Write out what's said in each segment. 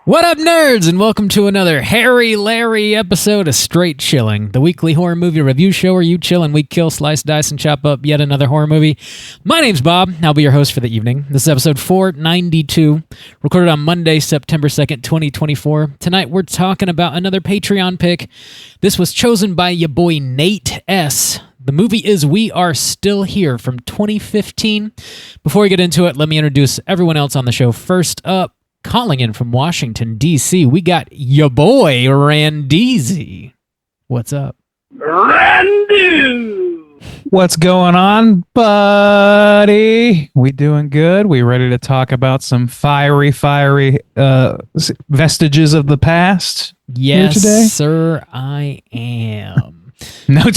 What up, nerds, and welcome to another Harry Larry episode of Straight Chilling, the weekly horror movie review show where you chill and we kill, slice, dice, and chop up yet another horror movie. My name's Bob. I'll be your host for the evening. This is episode 492, recorded on Monday, September 2nd, 2024. Tonight, we're talking about another Patreon pick. This was chosen by your boy Nate S. The movie is We Are Still Here from 2015. Before we get into it, let me introduce everyone else on the show. First up, calling in from Washington, D.C., we got your boy, Randeezy. What's up? Randy! What's going on, buddy? We doing good? We ready to talk about some fiery vestiges of the past? Yes, here today? sir, I am. No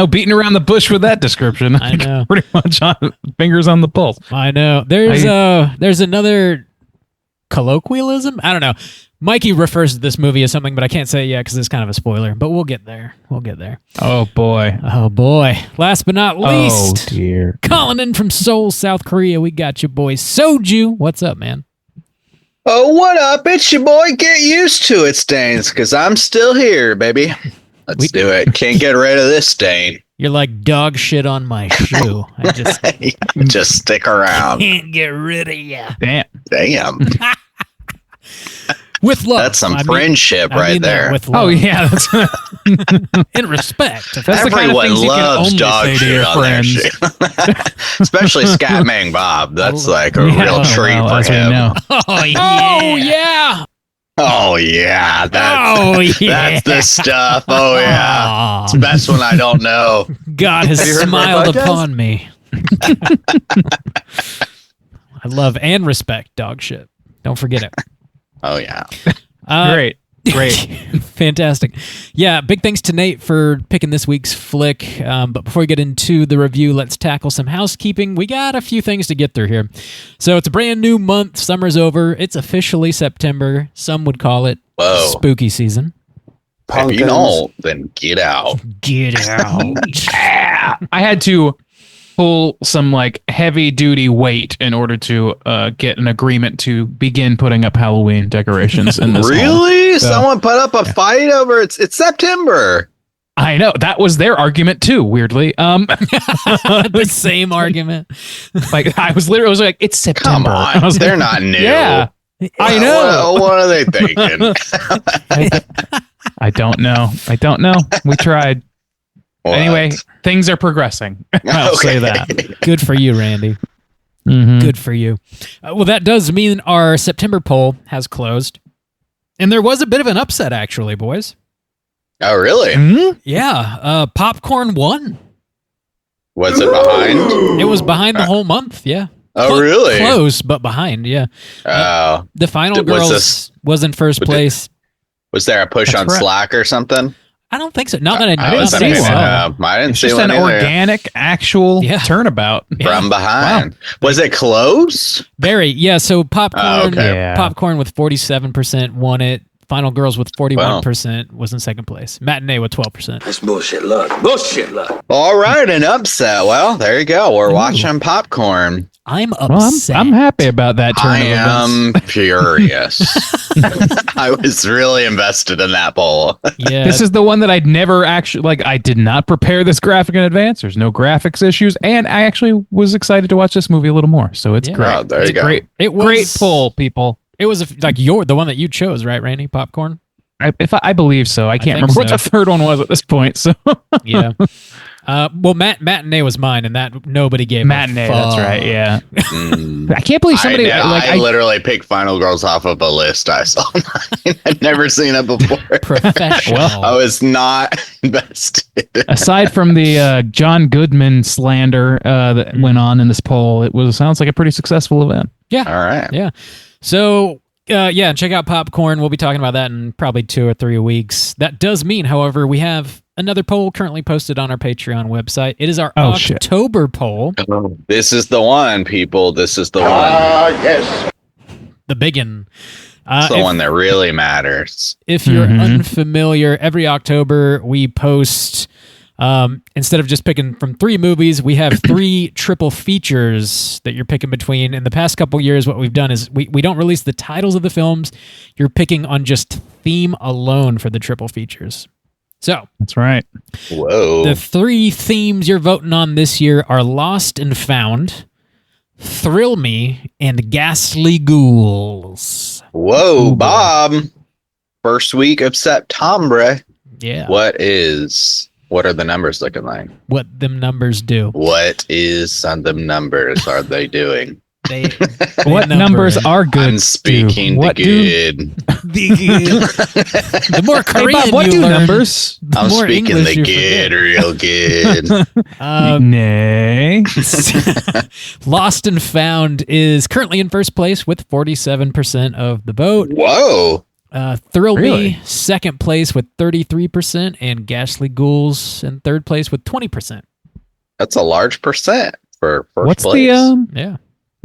beating around the bush with that description. I know. Pretty much on fingers on the pulse. I know. There's another colloquialism? I don't know. Mikey refers to this movie as something, but I can't say it yet because it's kind of a spoiler. But we'll get there. Oh, boy. Oh, boy. Last but not least, oh, dear. calling in from Seoul, South Korea, we got your boy Soju. What's up, man? Oh, what up? It's your boy. Get used to it, Stains, because I'm still here, baby. Let's do it. Can't get rid of this stain. You're like dog shit on my shoe. I just stick around. Can't get rid of you. Damn. With love. That's some friendship right there. With love. Oh, yeah. That's in respect. That's everyone loves dog shit on their shit. Especially Scatman Bob. That's like a real treat for him. Oh, yeah. Oh, yeah. That's the stuff. Oh, yeah. It's the best one I don't know. God has smiled upon me. I love and respect dog shit. Don't forget it. Oh, yeah. Great. Fantastic. Yeah, big thanks to Nate for picking this week's flick. But before we get into the review, let's tackle some housekeeping. We got a few things to get through here. So it's a brand new month. Summer's over. It's officially September. Some would call it spooky season. If you don't, then get out. Get out. I had to pull some like heavy duty weight in order to get an agreement to begin putting up Halloween decorations in this Really? home. So, someone put up a fight over it's September. I know that was their argument too, weirdly. The same argument. Like I was like, it's September. Come on, they're not new. Yeah, I know. What are they thinking? I don't know. We tried. What? Anyway, things are progressing. I'll say that. Good for you, Randy. Mm-hmm. Good for you. Well, that does mean our September poll has closed. And there was a bit of an upset, actually, boys. Oh, really? Mm-hmm. Yeah. Popcorn won. Was it behind? It was behind the whole month, yeah. Oh, really? Close, but behind, yeah. Oh. The Final Girls was in first place. Was there a push That's on right. Slack or something? I don't think so. Not that I didn't see one. I didn't It's see just one an either. organic, actual turnabout. From behind. Wow. Was it close? Very, yeah. So Popcorn, Yeah. Popcorn with 47% won it. Final Girls with 41% was in second place. Matinee with 12%. That's bullshit luck. Bullshit luck. All right, an upset. Well, there you go. We're watching Popcorn. I'm Well, upset. I'm happy about that turn I of events. am furious. I was really invested in that poll. Yeah. This is the one that I'd never actually, I did not prepare this graphic in advance. There's no graphics issues. And I actually was excited to watch this movie a little more. So it's great. Oh, there it's you go. Great, It was, great pull, people. It was the one that you chose, right, Randy? Popcorn? I believe so. I can't remember what the third one was at this point. So yeah. Well, Matinee was mine, and that nobody gave Matinee. a fuck. That's right. Yeah. I can't believe somebody. I literally picked Final Girls off of a list I saw. I'd never seen it before. Professional. Well, I was not invested. Aside from the John Goodman slander that went on in this poll, sounds like a pretty successful event. Yeah. All right. Yeah. So, check out Popcorn. We'll be talking about that in probably 2 or 3 weeks. That does mean, however, we have another poll currently posted on our Patreon website. It is our October poll. This is the one, people. This is the one. Yes. The biggin. It's the one that really matters. If you're unfamiliar, every October we post Instead of just picking from 3 movies, we have 3 triple features that you're picking between. In the past couple years, what we've done is we don't release the titles of the films. You're picking on just theme alone for the triple features. So that's right. Whoa. The 3 themes you're voting on this year are Lost and Found, Thrill Me, and Ghastly Ghouls. Whoa, Bob. First week of September. Yeah. What are the numbers looking like? What them numbers do. What is on them numbers are they doing? They what numbers are good? I'm speaking what the good. The more Korean hey Bob, what you do learn, numbers? the I'm more speaking English the you good, forget. real good. Nay. Lost and Found is currently in first place with 47% of the vote. Whoa. Thrill Really? Me, second place with 33%, and Ghastly Ghouls in third place with 20%. That's a large percent for first What's place. Yeah.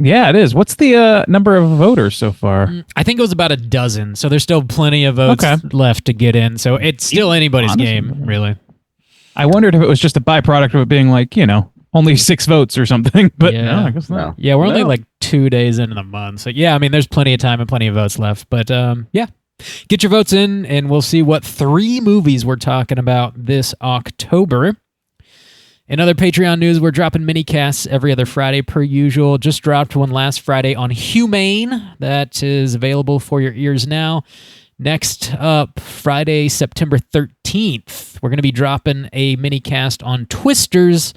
Yeah, it is. What's the number of voters so far? I think it was about a dozen, so there's still plenty of votes left to get in. So it's still anybody's game, really. I wondered if it was just a byproduct of it being like, only 6 votes or something, but Yeah. no, I guess not. No. Yeah, we're only like 2 days into the month. So yeah, I mean, there's plenty of time and plenty of votes left. But yeah, get your votes in, and we'll see what 3 movies we're talking about this October. In other Patreon news, we're dropping mini casts every other Friday per usual. Just dropped one last Friday on Humane. That is available for your ears now. Next up, Friday, September 13th, we're going to be dropping a mini cast on Twisters.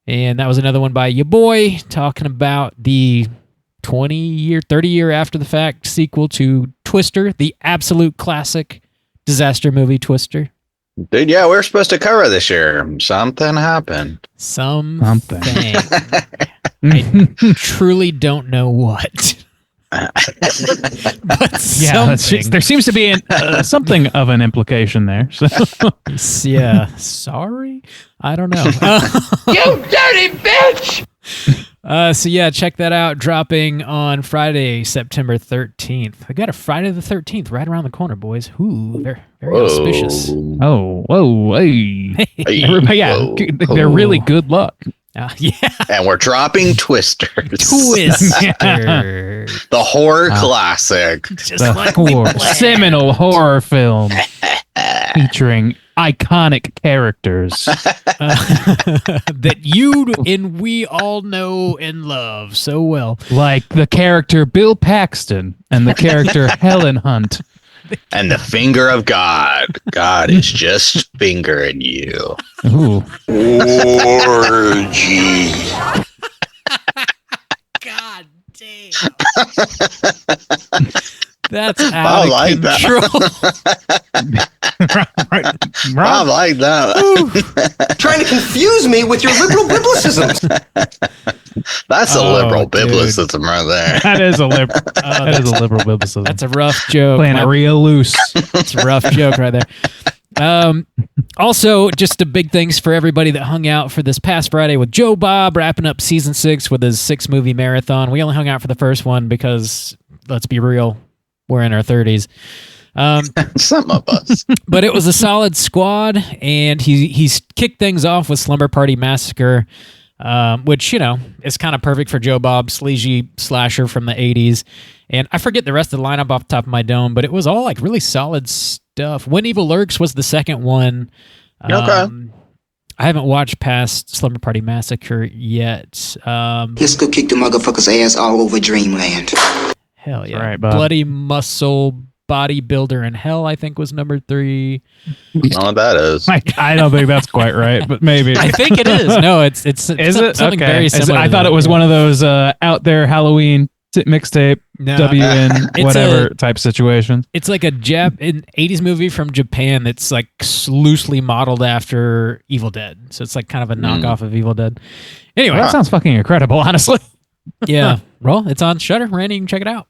And that was another one by your boy, talking about the 30-year after the fact sequel to Twister, the absolute classic disaster movie Twister. Dude, yeah, we were supposed to cover this year. Something happened. Something. I truly don't know what. But Yeah, something. there seems to be something of an implication there. So. Yeah, sorry? I don't know. You dirty bitch! So yeah, check that out. Dropping on Friday, September 13th. I got a Friday the 13th right around the corner, boys. Ooh, very auspicious. Oh, whoa, hey. Hey, Everybody, yeah, whoa, they're really good luck. Yeah. And we're dropping Twisters. Twister. The horror classic. Just like we planned. Seminal horror film featuring iconic characters. That you and we all know and love so well. Like the character Bill Paxton and the character Helen Hunt. And the finger of God. God is just fingering you. Ooh. Orgy. God damn. That's out of like control. I like that. Trying to confuse me with your liberal biblicisms. That's a liberal biblicism right there. That is a liberal. That is a liberal biblicism. That's a rough joke. Playing it real loose. It's a rough joke right there. Also, just a big thanks for everybody that hung out for this past Friday with Joe Bob, wrapping up season 6 with his 6-movie marathon. We only hung out for the first one because, let's be real, we're in our 30s. Some of us. But it was a solid squad, and he's kicked things off with Slumber Party Massacre, which, is kind of perfect for Joe Bob, sleazy slasher from the 80s. And I forget the rest of the lineup off the top of my dome, but it was all like really solid stuff. When Evil Lurks was the second one. Okay. I haven't watched past Slumber Party Massacre yet. Let's go kick the motherfucker's ass all over Dreamland. Hell yeah. Right, Bob. Bloody Muscle Bodybuilder in Hell, I think, was number 3. I don't know what that is. I don't think that's quite right, but maybe. I think it is. No, it's Is it? something Okay. very similar. I to thought that. it was one of those out there Halloween mixtape, No, WN, it's whatever type situation. It's like an 80s movie from Japan that's like loosely modeled after Evil Dead. So it's like kind of a knockoff of Evil Dead. Anyway, That sounds fucking incredible, honestly. yeah. Well, it's on Shudder. Randy, you can check it out.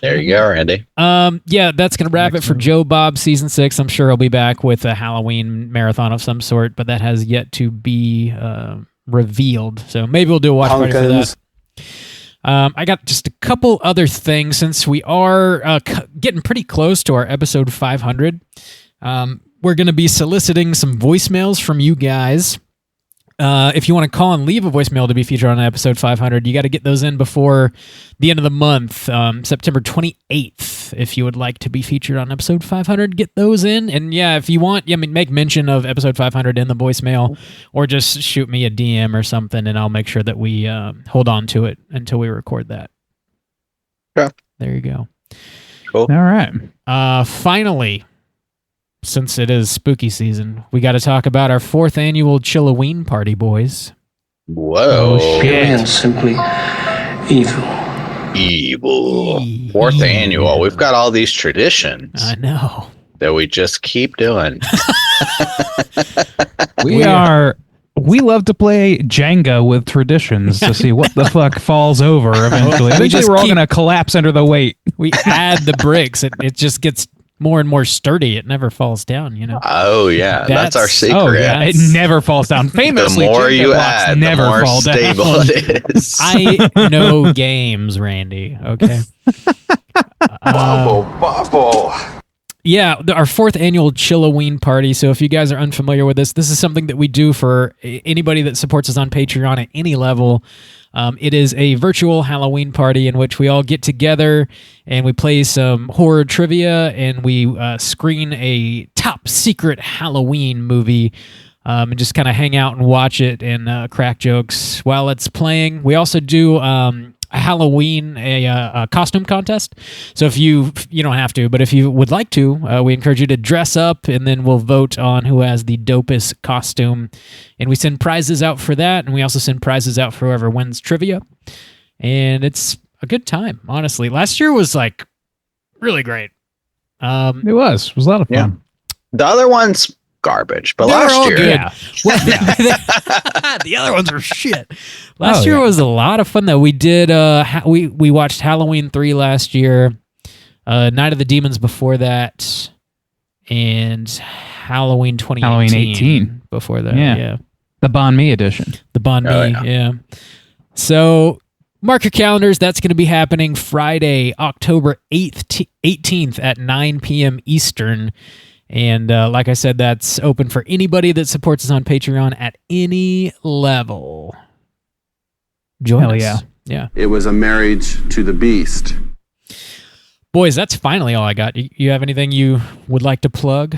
There you go, Randy. Yeah, that's going to wrap it for Joe Bob season 6. I'm sure he'll be back with a Halloween marathon of some sort, but that has yet to be revealed. So maybe we'll do a watch party for that. I got just a couple other things since we are getting pretty close to our episode 500. we're going to be soliciting some voicemails from you guys. If you want to call and leave a voicemail to be featured on episode 500, you got to get those in before the end of the month, September 28th. If you would like to be featured on episode 500, get those in. And yeah, if you want, make mention of episode 500 in the voicemail, or just shoot me a DM or something, and I'll make sure that we hold on to it until we record that. Yeah. There you go. Cool. All right. Finally, since it is spooky season, we got to talk about our 4th annual Chilloween party, boys. Whoa. And simply evil. Evil. 4th annual. We've got all these traditions I know. that we just keep doing. We love to play Jenga with traditions to see what the fuck falls over eventually. Eventually, we're all going to collapse under the weight. We add the bricks. It just gets more and more sturdy. It never falls down, Oh, yeah. That's our secret. Oh, yeah. It never falls down. Famously, the more Jenga you blocks add, never the more fall down. stable it is. I know games, Randy. Okay. Bubble. Yeah, our 4th annual Chilloween party. So if you guys are unfamiliar with this is something that we do for anybody that supports us on Patreon at any level. It is a virtual Halloween party in which we all get together and we play some horror trivia, and we screen a top secret Halloween movie, and just kind of hang out and watch it and crack jokes while it's playing. We also do Halloween a costume contest. So if you don't have to, but if you would like to, we encourage you to dress up, and then we'll vote on who has the dopest costume, and we send prizes out for that, and we also send prizes out for whoever wins trivia, and it's a good time, honestly. Last year was like really great. It was a lot of fun. Yeah. The other one's garbage, but They were last all year, good. Yeah. The other ones were shit. Last year was a lot of fun though. We did we watched Halloween 3 last year, Night of the Demons before that, and Halloween 2018 Halloween 18 before that. Yeah. Yeah. The Bon Me edition. The Bon Me, Oh, yeah. So mark your calendars. That's going to be happening Friday, October 18th at 9 p.m. Eastern. And like I said, that's open for anybody that supports us on Patreon at any level. Join Hell us. yeah. Yeah. It was a marriage to the beast. Boys, that's finally all I got. You have anything you would like to plug?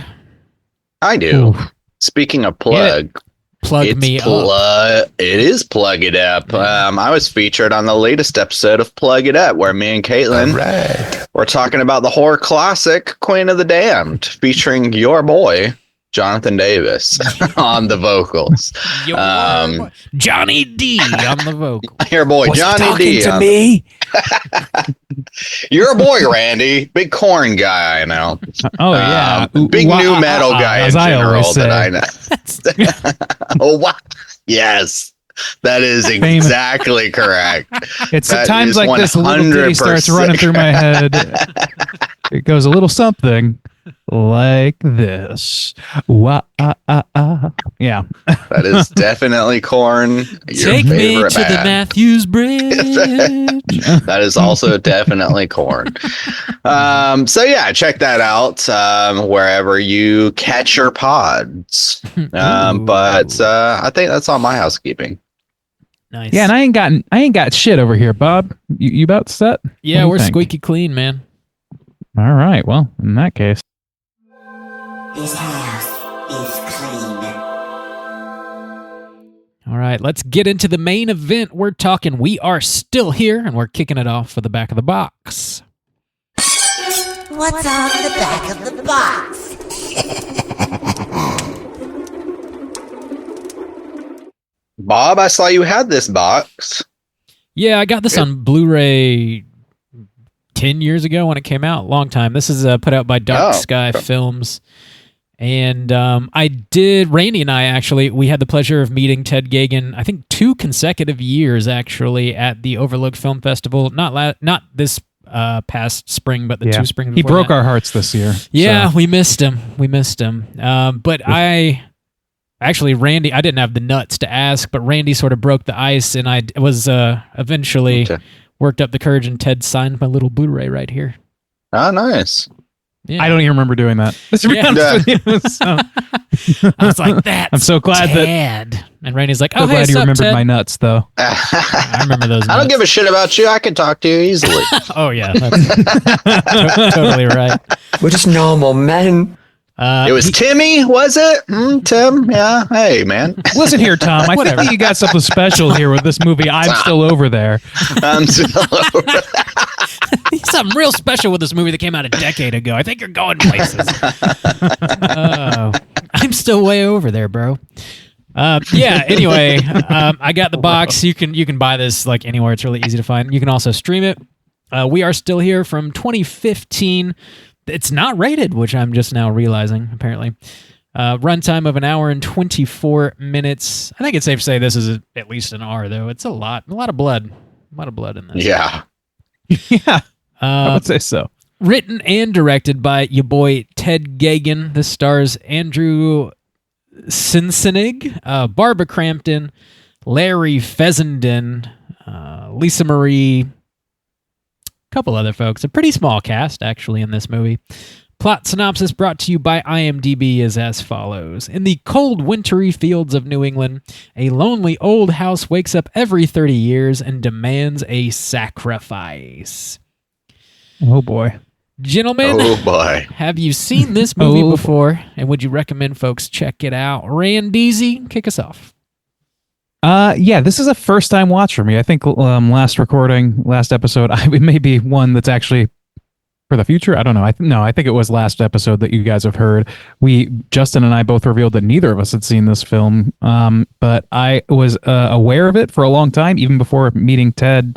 I do. Oof. Speaking of plug, Plug me up. It is Plug It Up. I was featured on the latest episode of Plug It Up, where me and Caitlin were talking about the horror classic Queen of the Damned, featuring your boy Jonathan Davis on the vocals. Johnny D on the vocal. Your boy Johnny D. to me? Your boy Randy, big corn guy. I know. Oh yeah, big new metal guy in as I general always that say. I know. Oh wow! Yes, that is Famous. exactly correct. It's That at times is like this, a little ditty starts 100% running through my head. It goes a little something like this. Wah, Yeah. That is definitely corn. Your Take me favorite to the band. Matthews Bridge. That is also definitely corn. So yeah, check that out wherever you catch your pods. But I think that's all my housekeeping. Nice. Yeah, and I ain't got shit over here, Bob. You about set? Yeah, What do you we're think? squeaky clean, man. All right. Well, in that case. This house is clean. All right, let's get into the main event. We're talking We Are Still Here, and we're kicking it off for the back of the box. What's on the back of the box? Bob, I saw you had this box. Yeah, I got this on Blu-ray 10 years ago when it came out. Long time. This is put out by Dark Sky Films. And Randy and I actually, we had the pleasure of meeting Ted Geoghan, I think 2 consecutive years actually at the Overlook Film Festival. Not this past spring, but the 2 spring before He broke that. our hearts this year. Yeah, so. we missed him. But Randy, I didn't have the nuts to ask, but Randy sort of broke the ice, and I was eventually worked up the courage, and Ted signed my little Blu-ray right here. Oh, nice. Yeah. I don't even remember doing that. To be honest with you. So, I was like, that's I'm so glad Ted. And Rainey's like, oh, so hey, glad you sup, remembered Ted? my nuts, though. I remember those I don't give a shit about you. I can talk to you easily. Oh, yeah. That's totally right. We're just normal men. It was Timmy, was it? Tim? Yeah. Hey, man. Listen here, Tom. I think that you got something special here with this movie. I'm still over there. I'm still over. Something real special with this movie that came out a decade ago. I think you're going places. I'm still way over there, bro. Anyway, I got the box. You can buy this like anywhere. It's really easy to find. You can also stream it. We are still here from 2015. It's not rated, which I'm just now realizing, apparently. Runtime of an hour and 24 minutes. I think it's safe to say this is at least an R, though. It's a lot of blood. A lot of blood in this. Yeah. Yeah. I would say so. Written and directed by your boy Ted Geoghan. This stars Andrew Cincinnig, Barbara Crampton, Larry Fessenden, Lisa Marie, couple other folks. A pretty small cast, actually, in this movie. Plot synopsis brought to you by IMDb is as follows. In the cold, wintry fields of New England, a lonely old house wakes up every 30 years and demands a sacrifice. Oh, boy. Gentlemen, Oh, boy. have you seen this movie before? And would you recommend folks check it out? Randeezy, kick us off. Yeah, this is a first-time watch for me. I think last episode, it may be one that's actually for the future. I don't know. I think it was last episode that you guys have heard. Justin and I both revealed that neither of us had seen this film, but I was aware of it for a long time, even before meeting Ted.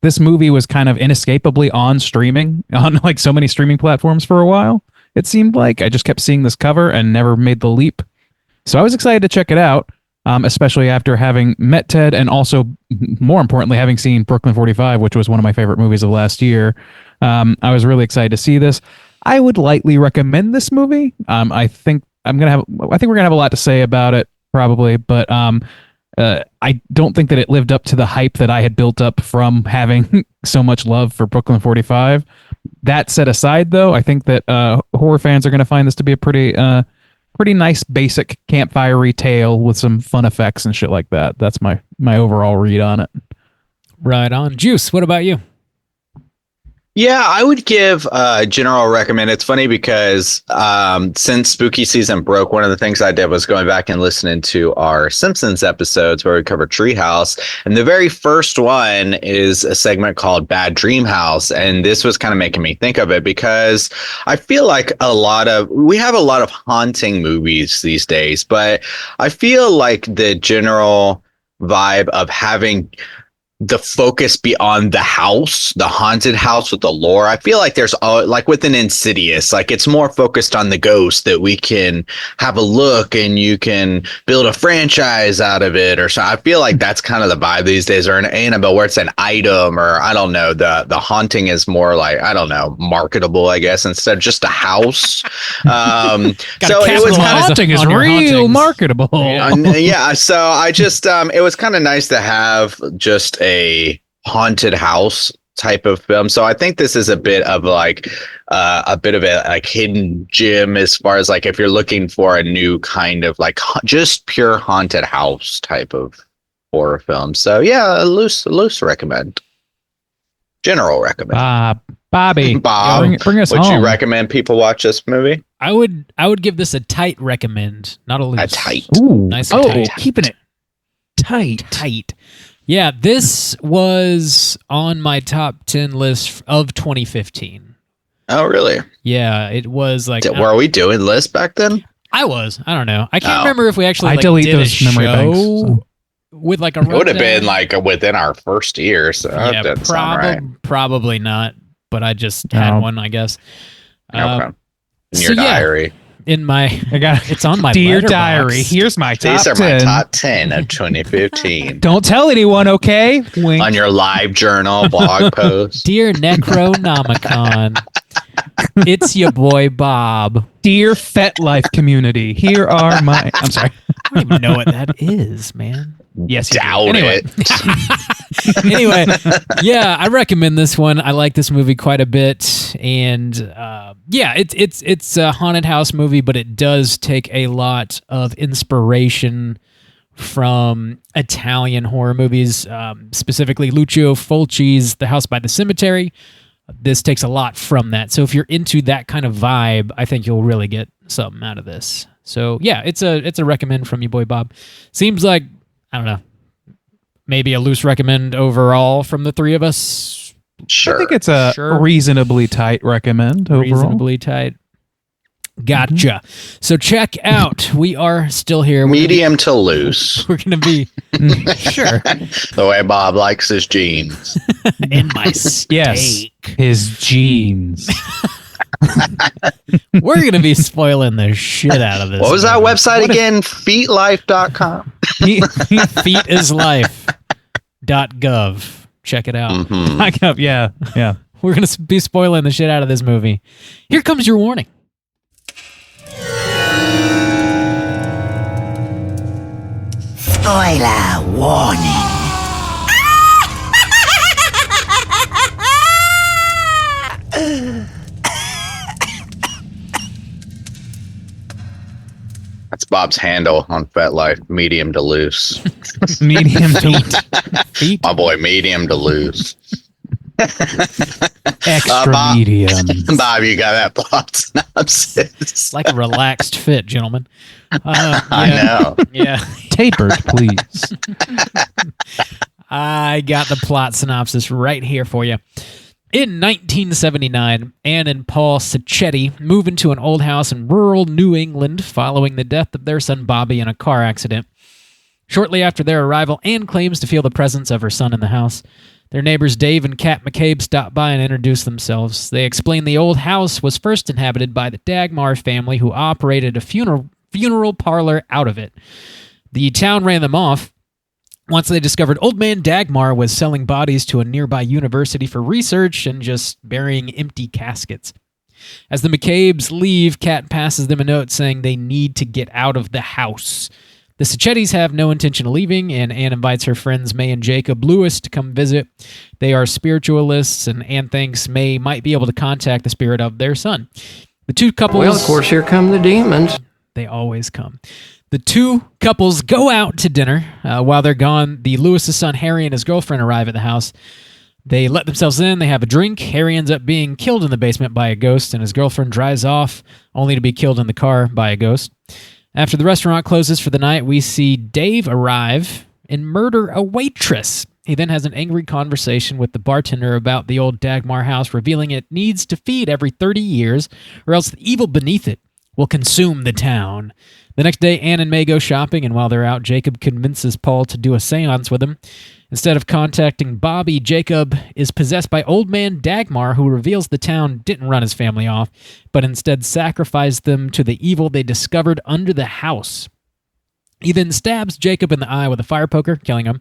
This movie was kind of inescapably on streaming, on like so many streaming platforms for a while. It seemed like I just kept seeing this cover and never made the leap. So I was excited to check it out, especially after having met Ted and also, more importantly, having seen Brooklyn 45, which was one of my favorite movies of last year. I was really excited to see this. I would lightly recommend this movie. I think we're gonna have a lot to say about it probably, but I don't think that it lived up to the hype that I had built up from having so much love for Brooklyn 45. That set aside, though, I think that horror fans are going to find this to be a pretty nice, basic campfire tale with some fun effects and shit like that. That's my overall read on it. Right on. Juice, what about you? Yeah, I would give general recommend. It's funny because since spooky season broke, one of the things I did was going back and listening to our Simpsons episodes where we covered Treehouse. And the very first one is a segment called Bad Dream House. And this was kind of making me think of it because I feel like we have a lot of haunting movies these days, but I feel like the general vibe of having the focus beyond the house, the haunted house with the lore. I feel like there's like with an Insidious, like it's more focused on the ghost that we can have a look and you can build a franchise out of it or so. I feel like that's kind of the vibe these days, or an Annabelle where it's an item, or I don't know, the haunting is more like, I don't know, marketable, I guess, instead of just a house. So it was haunting is real marketable. Yeah. So I just it was kind of nice to have just a haunted house type of film. So I think this is a bit of like a hidden gem as far as like if you're looking for a new kind of like just pure haunted house type of horror film. So yeah, a loose recommend. General recommend. Bobby, Bob, bring us would home. you recommend people watch this movie? I would give this a tight recommend, not a loose. A tight. Ooh, Nice and tight. keeping it tight. Tight. Yeah, this was on my top 10 list of 2015. Oh, really? Yeah, it was like... Were we doing lists back then? I don't know. I can't remember if we actually delete did those a memory banks, show with like a It would have rundown. been like within our first year. So that doesn't sound right. Probably not, but I just had one, I guess. Okay. In your diary. In my... it's on my Dear letterbox. diary, here's my top These are 10. my top 10 of 2015. Don't tell anyone, okay? Wink. On your live journal blog post. Dear Necronomicon, it's your boy Bob. Dear FetLife community, here are my... I'm sorry. I don't even know what that is, man. Yes, you do. Doubt Anyway. it. Anyway, yeah, I recommend this one. I like this movie quite a bit, and yeah, it's a haunted house movie, but it does take a lot of inspiration from Italian horror movies, specifically Lucio Fulci's The House by the Cemetery. This takes a lot from that. So if you're into that kind of vibe, I think you'll really get something out of this. So yeah, it's a recommend from you, boy Bob. Seems like, I don't know, maybe a loose recommend overall from the three of us. Sure. I think it's a reasonably tight recommend overall. Reasonably tight. Gotcha. So check out. We are still here. Medium to loose. We're going to be sure. The way Bob likes his jeans. In my steak. Yes, his jeans. We're going to be spoiling the shit out of this. What was that website again? Feetlife.com. Feetislife.gov. Check it out. Mm-hmm. Yeah. We're going to be spoiling the shit out of this movie. Here comes your warning. Spoiler warning. That's Bob's handle on FetLife. Medium to loose. Medium to Feet. My boy, medium to loose. extra Bob, medium. Bob, you got that plot synopsis. Like a relaxed fit, gentlemen. I know. Yeah. Tapered, please. I got the plot synopsis right here for you. In 1979, Anne and Paul Sacchetti move into an old house in rural New England following the death of their son Bobby in a car accident. Shortly after their arrival, Anne claims to feel the presence of her son in the house. Their neighbors Dave and Kat McCabe stop by and introduce themselves. They explain the old house was first inhabited by the Dagmar family, who operated a funeral parlor out of it. The town ran them off once they discovered Old Man Dagmar was selling bodies to a nearby university for research and just burying empty caskets. As the McCabes leave, Kat passes them a note saying they need to get out of the house. The Sacchettis have no intention of leaving, and Anne invites her friends May and Jacob Lewis to come visit. They are spiritualists, and Anne thinks May might be able to contact the spirit of their son. The two couples... Well, of course, here come the demons. They always come. The two couples go out to dinner. While they're gone, the Lewis's son Harry and his girlfriend arrive at the house. They let themselves in, they have a drink. Harry ends up being killed in the basement by a ghost, and his girlfriend drives off, only to be killed in the car by a ghost. After the restaurant closes for the night, we see Dave arrive and murder a waitress. He then has an angry conversation with the bartender about the old Dagmar house, revealing it needs to feed every 30 years, or else the evil beneath it will consume the town. The next day, Anne and May go shopping, and while they're out, Jacob convinces Paul to do a seance with him. Instead of contacting Bobby, Jacob is possessed by Old Man Dagmar, who reveals the town didn't run his family off, but instead sacrificed them to the evil they discovered under the house. He then stabs Jacob in the eye with a fire poker, killing him.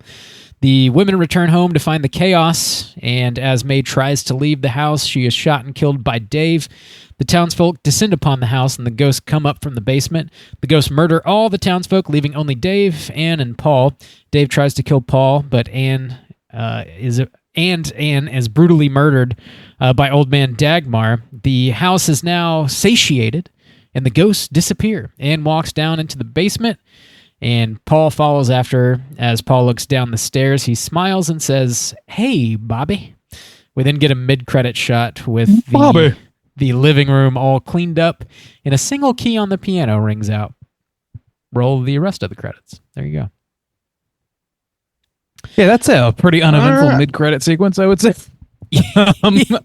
The women return home to find the chaos, and as May tries to leave the house, she is shot and killed by Dave. The townsfolk descend upon the house, and the ghosts come up from the basement. The ghosts murder all the townsfolk, leaving only Dave, Anne, and Paul. Dave tries to kill Paul, but Anne is brutally murdered by Old Man Dagmar. The house is now satiated, and the ghosts disappear. Anne walks down into the basement, and Paul follows after her. As Paul looks down the stairs, he smiles and says, "Hey, Bobby." We then get a mid-credit shot with the living room all cleaned up, and a single key on the piano rings out. Roll the rest of the credits. There you go. Yeah, that's a pretty uneventful mid-credit sequence, I would say.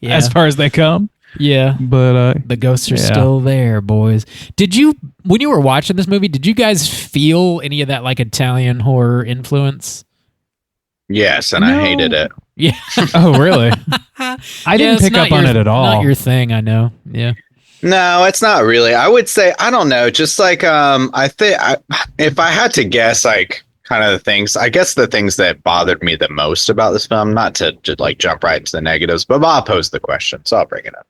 As far as they come. Yeah. But the ghosts are still there, boys. Did you, when you were watching this movie, did you guys feel any of that like Italian horror influence? Yes, and I hated it. Yeah. Oh, really? I didn't pick up on it at all. Not your thing, I know. Yeah. No, it's not really. I would say, I don't know, just like I think if I had to guess, like kind of the things, I guess the things that bothered me the most about this film, not to just like jump right into the negatives, but Bob posed the question, so I'll bring it up.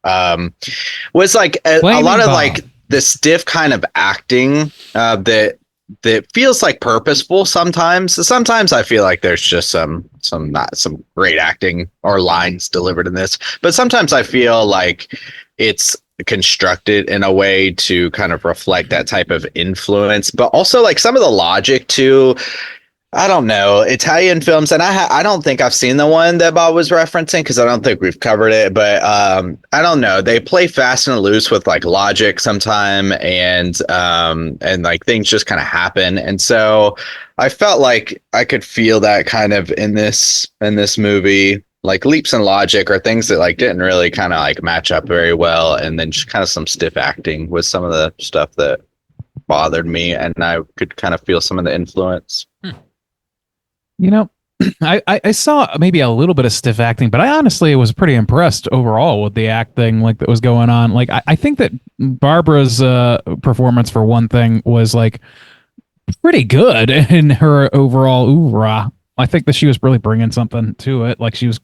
Was like a lot of like the stiff kind of acting that that feels like purposeful sometimes. Sometimes I feel like there's just some not some great acting or lines delivered in this, but sometimes I feel like it's constructed in a way to kind of reflect that type of influence, but also like some of the logic too. I don't know, Italian films, and I don't think I've seen the one that Bob was referencing because I don't think we've covered it, but I don't know. They play fast and loose with like logic sometime, and like things just kind of happen, and so I felt like I could feel that kind of in this movie, like leaps in logic or things that like didn't really kind of like match up very well, and then just kind of some stiff acting with some of the stuff that bothered me, and I could kind of feel some of the influence. You know, I saw maybe a little bit of stiff acting, but I honestly was pretty impressed overall with the acting like that was going on. Like I think that Barbara's performance, for one thing, was like pretty good in her overall oeuvre. I think that she was really bringing something to it. Like she was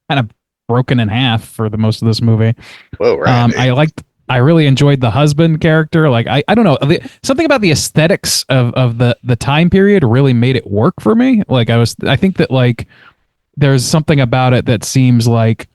kind of broken in half for the most of this movie. Whoa, right. I really enjoyed the husband character. Like I don't know, something about the aesthetics of the time period really made it work for me. Like I think that like there's something about it that seems like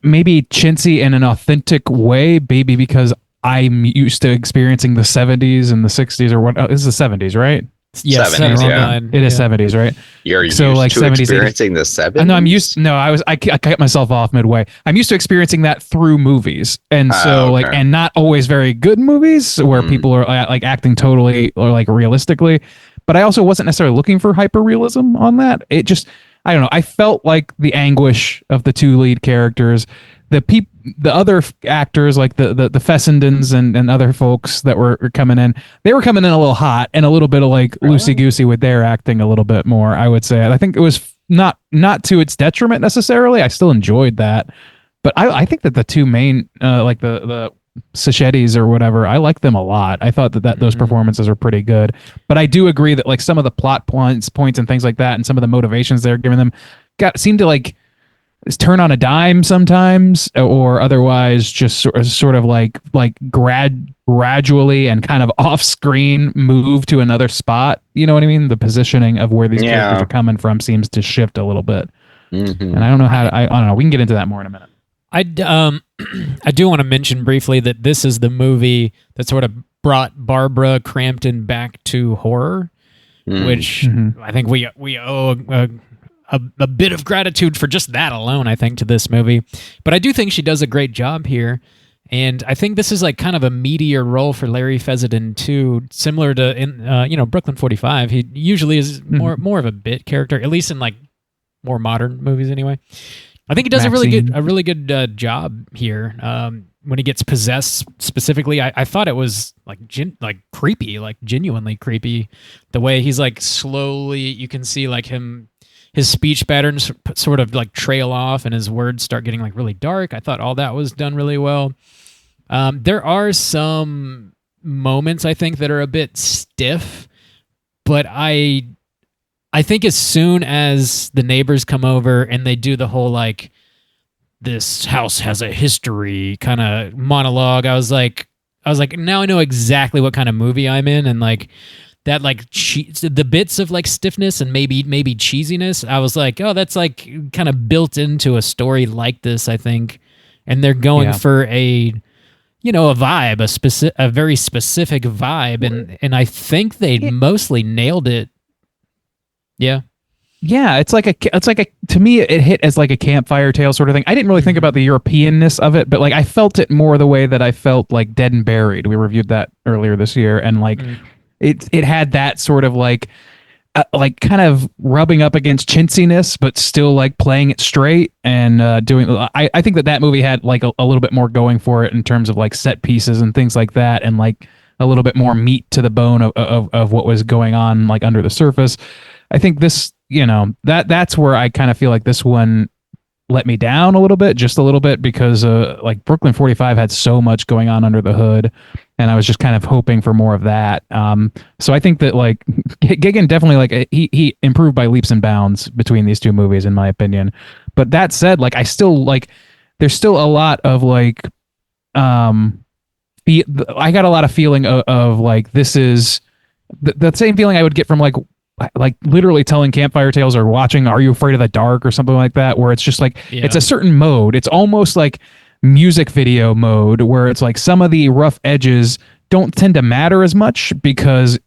maybe chintzy in an authentic way, maybe because I'm used to experiencing the 70s and the 60s or what. This is the 70s, right? Yes, 70s, yeah. It is 70s, right? You're so used like to 70s, experiencing the 70s? No, I'm used. No, I cut myself off midway. I'm used to experiencing that through movies, and so okay. like, and not always very good movies where people are like acting totally or like realistically. But I also wasn't necessarily looking for hyper realism on that. It just, I don't know. I felt like the anguish of the two lead characters, the other actors like the Fessendens and other folks that were coming in, they were coming in a little hot and a little bit of like loosey goosey with their acting a little bit more, I would say. I think it was not to its detriment necessarily. I still enjoyed that, but I think that the two main like the Sachettis or whatever, I like them a lot. I thought that those performances were pretty good, but I do agree that like some of the plot points and things like that and some of the motivations they're giving them seemed to like turn on a dime sometimes, or otherwise just sort of like gradually and kind of off screen move to another spot. You know what I mean? The positioning of where these characters are coming from seems to shift a little bit. And I don't know how to, I don't know. We can get into that more in a minute. I do want to mention briefly that this is the movie that sort of brought Barbara Crampton back to horror, which I think we owe a bit of gratitude for just that alone, I think, to this movie. But I do think she does a great job here. And I think this is like kind of a meatier role for Larry Fessenden too, similar to in Brooklyn 45. He usually is more of a bit character, at least in like more modern movies anyway. I think he does a really good job here. When he gets possessed specifically, I thought it was like creepy, like genuinely creepy. The way he's like slowly, you can see like his speech patterns sort of like trail off and his words start getting like really dark. I thought all that was done really well. There are some moments I think that are a bit stiff, but I think as soon as the neighbors come over and they do the whole like, this house has a history kind of monologue, I was like, now I know exactly what kind of movie I'm in, and like that like the bits of like stiffness and maybe cheesiness, I was like, oh, that's like kind of built into a story like this, I think. And they're going for a vibe, a very specific vibe, and I think they mostly nailed it. Yeah. Yeah, it's like to me it hit as like a campfire tale sort of thing. I didn't really think about the Europeanness of it, but like I felt it more the way that I felt like Dead and Buried. We reviewed that earlier this year, and like it had that sort of like kind of rubbing up against chintziness, but still like playing it straight and doing. I think that movie had like a little bit more going for it in terms of like set pieces and things like that, and like a little bit more meat to the bone of what was going on like under the surface. I think this, that's where I kind of feel like this one let me down a little bit, just a little bit, because like Brooklyn 45 had so much going on under the hood, and I was just kind of hoping for more of that. So I think that like Geoghan definitely like he improved by leaps and bounds between these two movies, in my opinion. But that said, like I still like there's still a lot of like I got a lot of feeling of like this is the same feeling I would get from like literally telling campfire tales or watching Are You Afraid of the Dark or something like that, where it's just like it's a certain mode. It's almost like music video mode where it's like some of the rough edges don't tend to matter as much because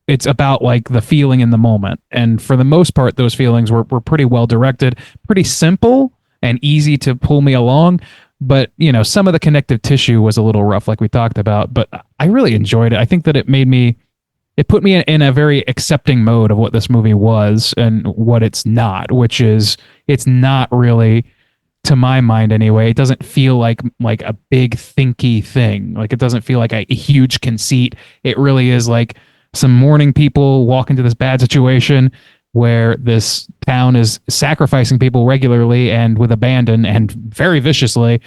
it's about like the feeling in the moment. And for the most part, those feelings were pretty well directed, pretty simple and easy to pull me along. But, you know, some of the connective tissue was a little rough, like we talked about, but I really enjoyed it. I think that it put me in a very accepting mode of what this movie was and what it's not, which is it's not really, to my mind anyway, it doesn't feel like a big thinky thing. Like it doesn't feel like a huge conceit. It really is like some morning people walk into this bad situation where this town is sacrificing people regularly and with abandon and very viciously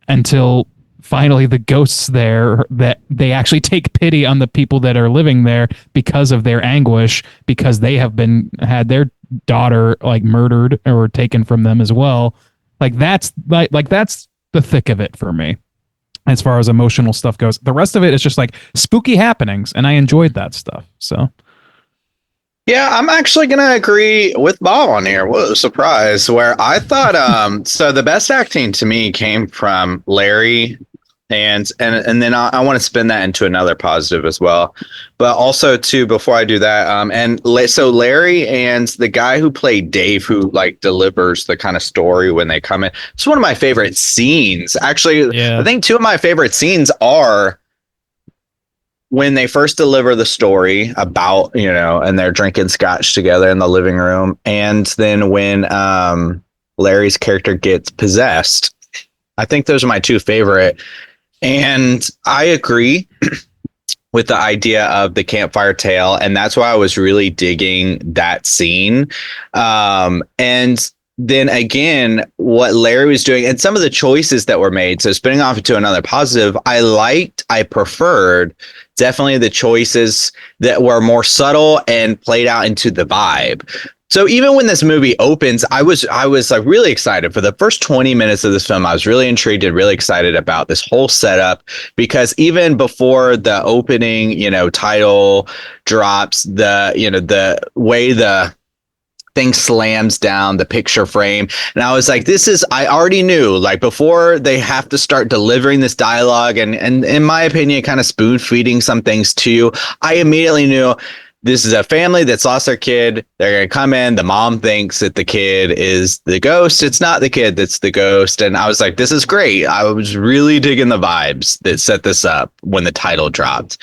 until finally the ghosts there, that they actually take pity on the people that are living there because of their anguish, because they have had their daughter like murdered or taken from them as well. Like that's the thick of it for me as far as emotional stuff goes. The rest of it is just like spooky happenings, and I enjoyed that stuff. So yeah, I'm actually going to agree with Bob on here. What a surprise. Where I thought, so the best acting to me came from Larry, and then I want to spin that into another positive as well. But also, too, before I do that, so Larry and the guy who played Dave, who like delivers the kind of story when they come in, it's one of my favorite scenes. Actually, I think two of my favorite scenes are when they first deliver the story about, you know, and they're drinking scotch together in the living room. And then when Larry's character gets possessed. I think those are my two favorite. And I agree with the idea of the campfire tale. And that's why I was really digging that scene. And then again, what Larry was doing and some of the choices that were made. So spinning off into another positive, I preferred definitely the choices that were more subtle and played out into the vibe. So even when this movie opens, I was like really excited for the first 20 minutes of this film. I was really intrigued and really excited about this whole setup, because even before the opening, you know, title drops, the way the thing slams down the picture frame. And I was like, I already knew, like, before they have to start delivering this dialogue and in my opinion, kind of spoon feeding some things to you, I immediately knew this is a family that's lost their kid. They're going to come in. The mom thinks that the kid is the ghost. It's not the kid that's the ghost. And I was like, this is great. I was really digging the vibes that set this up when the title dropped.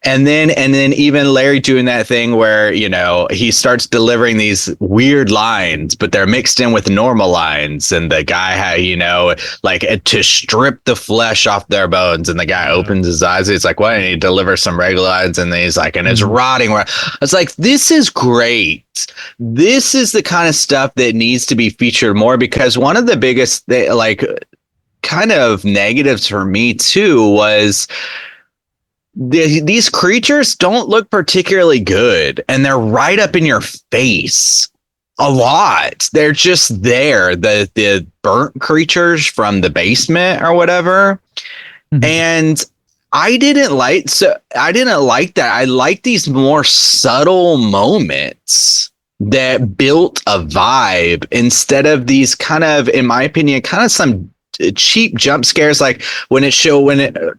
And then even Larry doing that thing where, you know, he starts delivering these weird lines, but they're mixed in with normal lines. And the guy had, you know, like to strip the flesh off their bones. And the guy opens his eyes. He's like, well, and he delivers some regular lines. And then he's like, and it's rotting. I was like, this is great. This is the kind of stuff that needs to be featured more, because one of the biggest kind of negatives for me too was these creatures don't look particularly good, and they're right up in your face a lot. They're just there, the burnt creatures from the basement or whatever. And I didn't like that. I like these more subtle moments that built a vibe instead of these kind of, in my opinion, kind of some cheap jump scares, like when it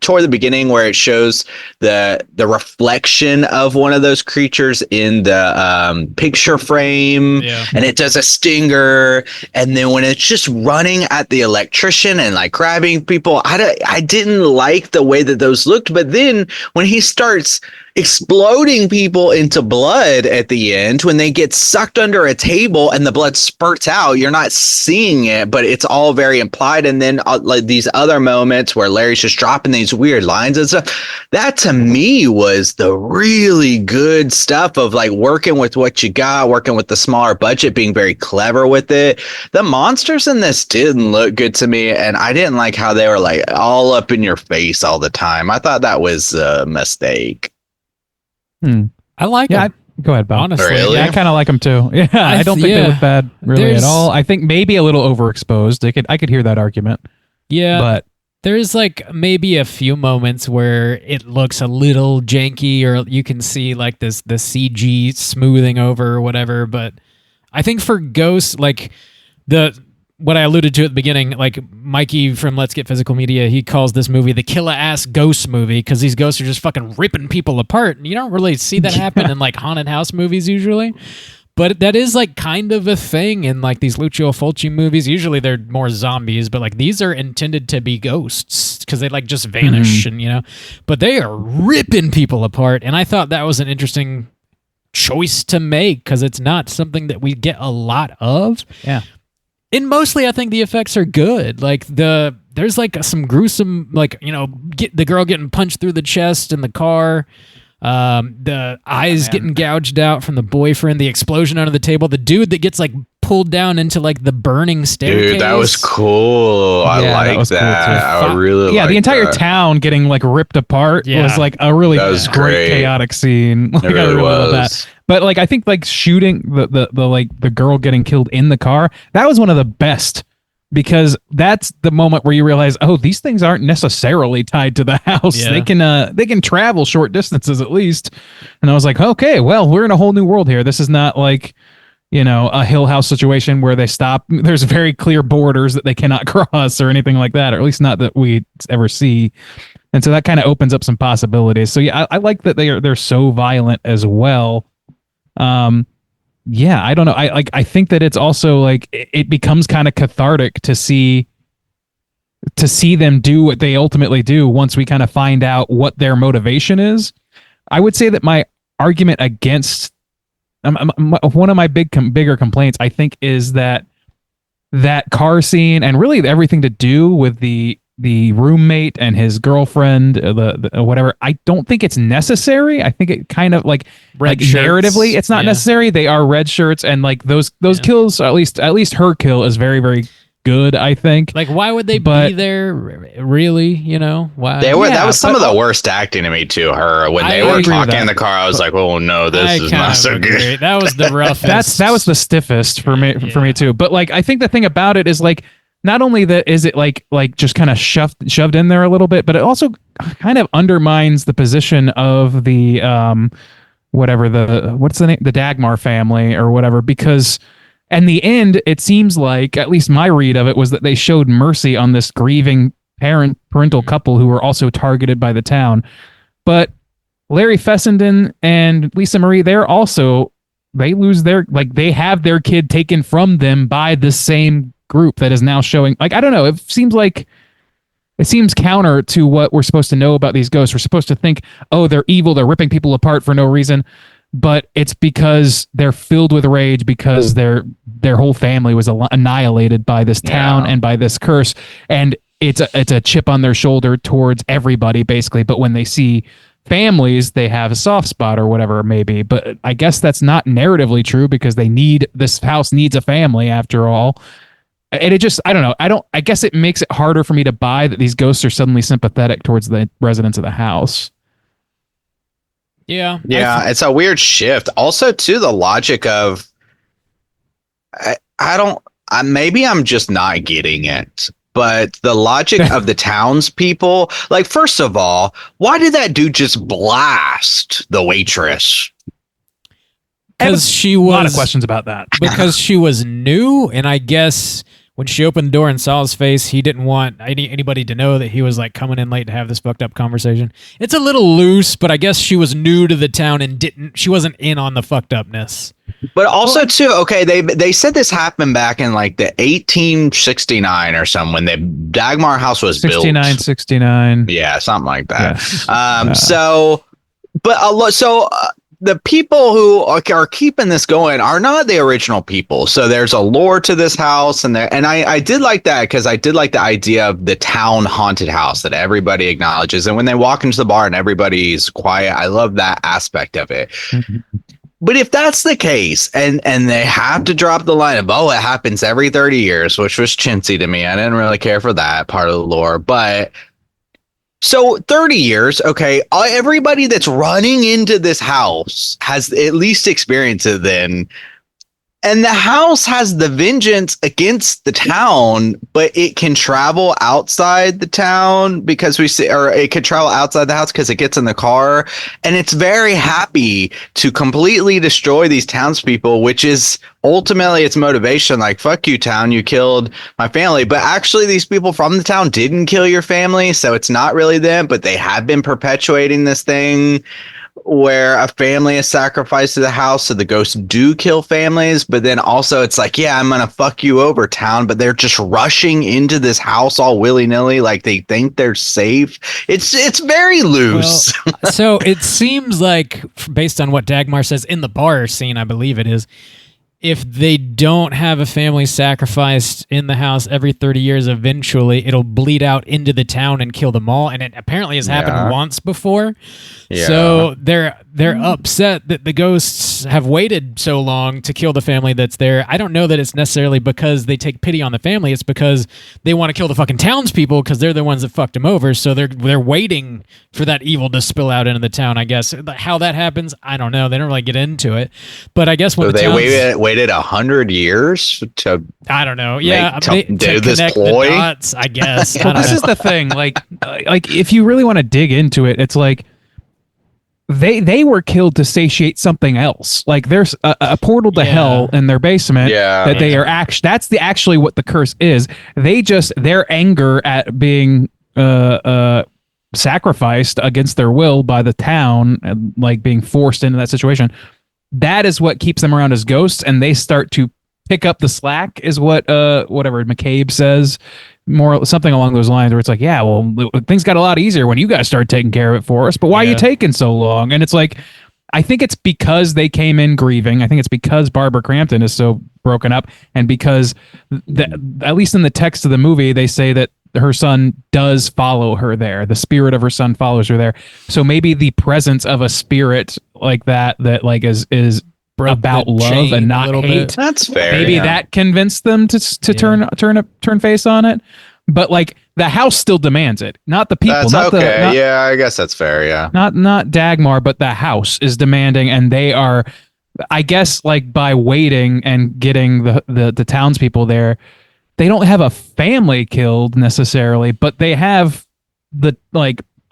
toward the beginning where it shows the reflection of one of those creatures in the picture frame, and it does a stinger, and then when it's just running at the electrician and like grabbing people, I didn't like the way that those looked. But then when he starts exploding people into blood at the end, when they get sucked under a table and the blood spurts out, you're not seeing it, but it's all very implied. And then like these other moments where Larry's just dropping these weird lines and stuff, that to me was the really good stuff of like working with what you got, working with the smaller budget, being very clever with it. The monsters in this didn't look good to me, and I didn't like how they were like all up in your face all the time. I thought that was a mistake. I like them. Go ahead, Bob. Honestly, really? Yeah, I kind of like them too. Yeah, I don't think they look bad really at all. I think maybe a little overexposed. I could hear that argument. Yeah, but There's like maybe a few moments where it looks a little janky, or you can see like the CG smoothing over or whatever. But I think for ghosts, like what I alluded to at the beginning, like Mikey from Let's Get Physical Media, he calls this movie the killer ass ghost movie because these ghosts are just fucking ripping people apart, and you don't really see that happen in like haunted house movies usually. But that is like kind of a thing in like these Lucio Fulci movies. Usually they're more zombies, but like these are intended to be ghosts because they like just vanish and but they are ripping people apart. And I thought that was an interesting choice to make because it's not something that we get a lot of. Yeah. And mostly I think the effects are good. Like there's like some gruesome, like, get the girl getting punched through the chest in the car. The eyes getting gouged out from the boyfriend, the explosion under the table, the dude that gets like pulled down into like the burning staircase. Dude, that was cool. I like that. Cool I really the entire town getting like ripped apart was like a really great chaotic scene. Like, it really I really love was. that. But like I think like shooting the girl getting killed in the car, that was one of the best. Because that's the moment where you realize, oh, these things aren't necessarily tied to the house. Yeah. They can travel short distances at least. And I was like, okay, well, we're in a whole new world here. This is not like, a Hill House situation where they stop. There's very clear borders that they cannot cross or anything like that, or at least not that we ever see. And so that kind of opens up some possibilities. So yeah, I like that they're so violent as well. Yeah, I don't know. I think that it's also like it becomes kind of cathartic to see them do what they ultimately do once we kind of find out what their motivation is. I would say that my argument against one of my bigger complaints, I think, is that car scene and really everything to do with the roommate and his girlfriend, the whatever. I don't think it's necessary. I think it kind of like narratively, it's not necessary. They are red shirts, and like those kills, at least her kill is very, very good. I think. Like, why would they be there? Really, why? They were. That was some of the worst acting to me to her when they were talking in the car. I was like, oh no, this is not so good. That was the roughest. that was the stiffest for me too. But like, I think the thing about it is like, not only that is it like just kind of shoved in there a little bit, but it also kind of undermines the position of the what's the name, the Dagmar family or whatever, because in the end it seems like, at least my read of it, was that they showed mercy on this grieving parental couple who were also targeted by the town. But Larry Fessenden and Lisa Marie, they lose they have their kid taken from them by the same group that is now showing. Like, I don't know, it seems counter to what we're supposed to know about these ghosts. We're supposed to think, oh, they're evil, they're ripping people apart for no reason, but it's because they're filled with rage because their whole family was annihilated by this town and by this curse, and it's a chip on their shoulder towards everybody basically. But when they see families, they have a soft spot or whatever it may be. But I guess that's not narratively true, because this house needs a family after all. And it just, I don't know. I guess it makes it harder for me to buy that these ghosts are suddenly sympathetic towards the residents of the house. Yeah. Yeah. It's a weird shift. Also, too, the logic of, maybe I'm just not getting it, but the logic of the townspeople, like, first of all, why did that dude just blast the waitress? Because she was, a lot of questions about that. Because she was new, and I guess when she opened the door and saw his face, he didn't want anybody to know that he was like coming in late to have this fucked up conversation. It's a little loose, but I guess she was new to the town and she wasn't in on the fucked upness. But also too, okay, they said this happened back in like the 1869 or something when the Dagmar house was 69. Yeah, something like that. Yeah. The people who are keeping this going are not the original people. So there's a lore to this house, and I did like that, because I did like the idea of the town haunted house that everybody acknowledges. And when they walk into the bar and everybody's quiet, I love that aspect of it. But if that's the case, and they have to drop the line of, oh, it happens every 30 years, which was chintzy to me. I didn't really care for that part of the lore, but so 30 years, okay, everybody that's running into this house has at least experienced it then. And the house has the vengeance against the town, but it can travel outside the town because or it could travel outside the house because it gets in the car. And it's very happy to completely destroy these townspeople, which is ultimately its motivation. Like, fuck you, town, you killed my family. But actually, these people from the town didn't kill your family. So it's not really them, but they have been perpetuating this thing where a family is sacrificed to the house, so the ghosts do kill families, but then also it's like, yeah, I'm gonna fuck you over, town, but they're just rushing into this house all willy-nilly like they think they're safe. It's very loose. Well, so it seems like, based on what Dagmar says in the bar scene, I believe it is, if they don't have a family sacrificed in the house every 30 years, eventually it'll bleed out into the town and kill them all. And it apparently has happened once before. Yeah. So they're upset that the ghosts have waited so long to kill the family that's there. I don't know that it's necessarily because they take pity on the family. It's because they want to kill the fucking townspeople because they're the ones that fucked them over. So they're waiting for that evil to spill out into the town, I guess. How that happens, I don't know. They don't really get into it. But I guess when so they waited 100 years to, I don't know. Yeah, do this ploy. Dots, I guess. Well, this is the thing. Like if you really want to dig into it, it's like they were killed to satiate something else. Like there's a portal to hell in their basement. That they are actually what the curse is. They just their anger at being sacrificed against their will by the town and like being forced into that situation. That is what keeps them around as ghosts, and they start to pick up the slack, is what whatever McCabe says, more something along those lines, where it's like, yeah, well, things got a lot easier when you guys started taking care of it for us, but why are you taking so long? And it's like, I think it's because they came in grieving. I think it's because Barbara Crampton is so broken up, and because at least in the text of the movie, they say that her son does follow her there. The spirit of her son follows her there. So maybe the presence of a spirit like that like is about love and not hate. Bit. That's fair. Maybe that convinced them to turn face on it. But like the house still demands it, not the people. That's yeah, I guess that's fair. Yeah, not Dagmar, but the house is demanding, and they are, I guess, like by waiting and getting the townspeople there. They don't have a family killed necessarily, but they have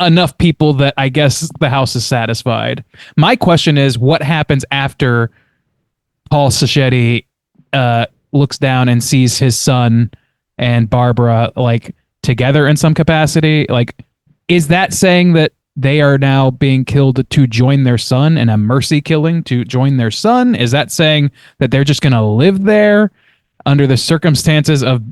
enough people that I guess the house is satisfied. My question is, what happens after Paul Sacchetti looks down and sees his son and Barbara like together in some capacity? Like, is that saying that they are now being killed to join their son and a mercy killing to join their son? Is that saying that they're just going to live there under the circumstances of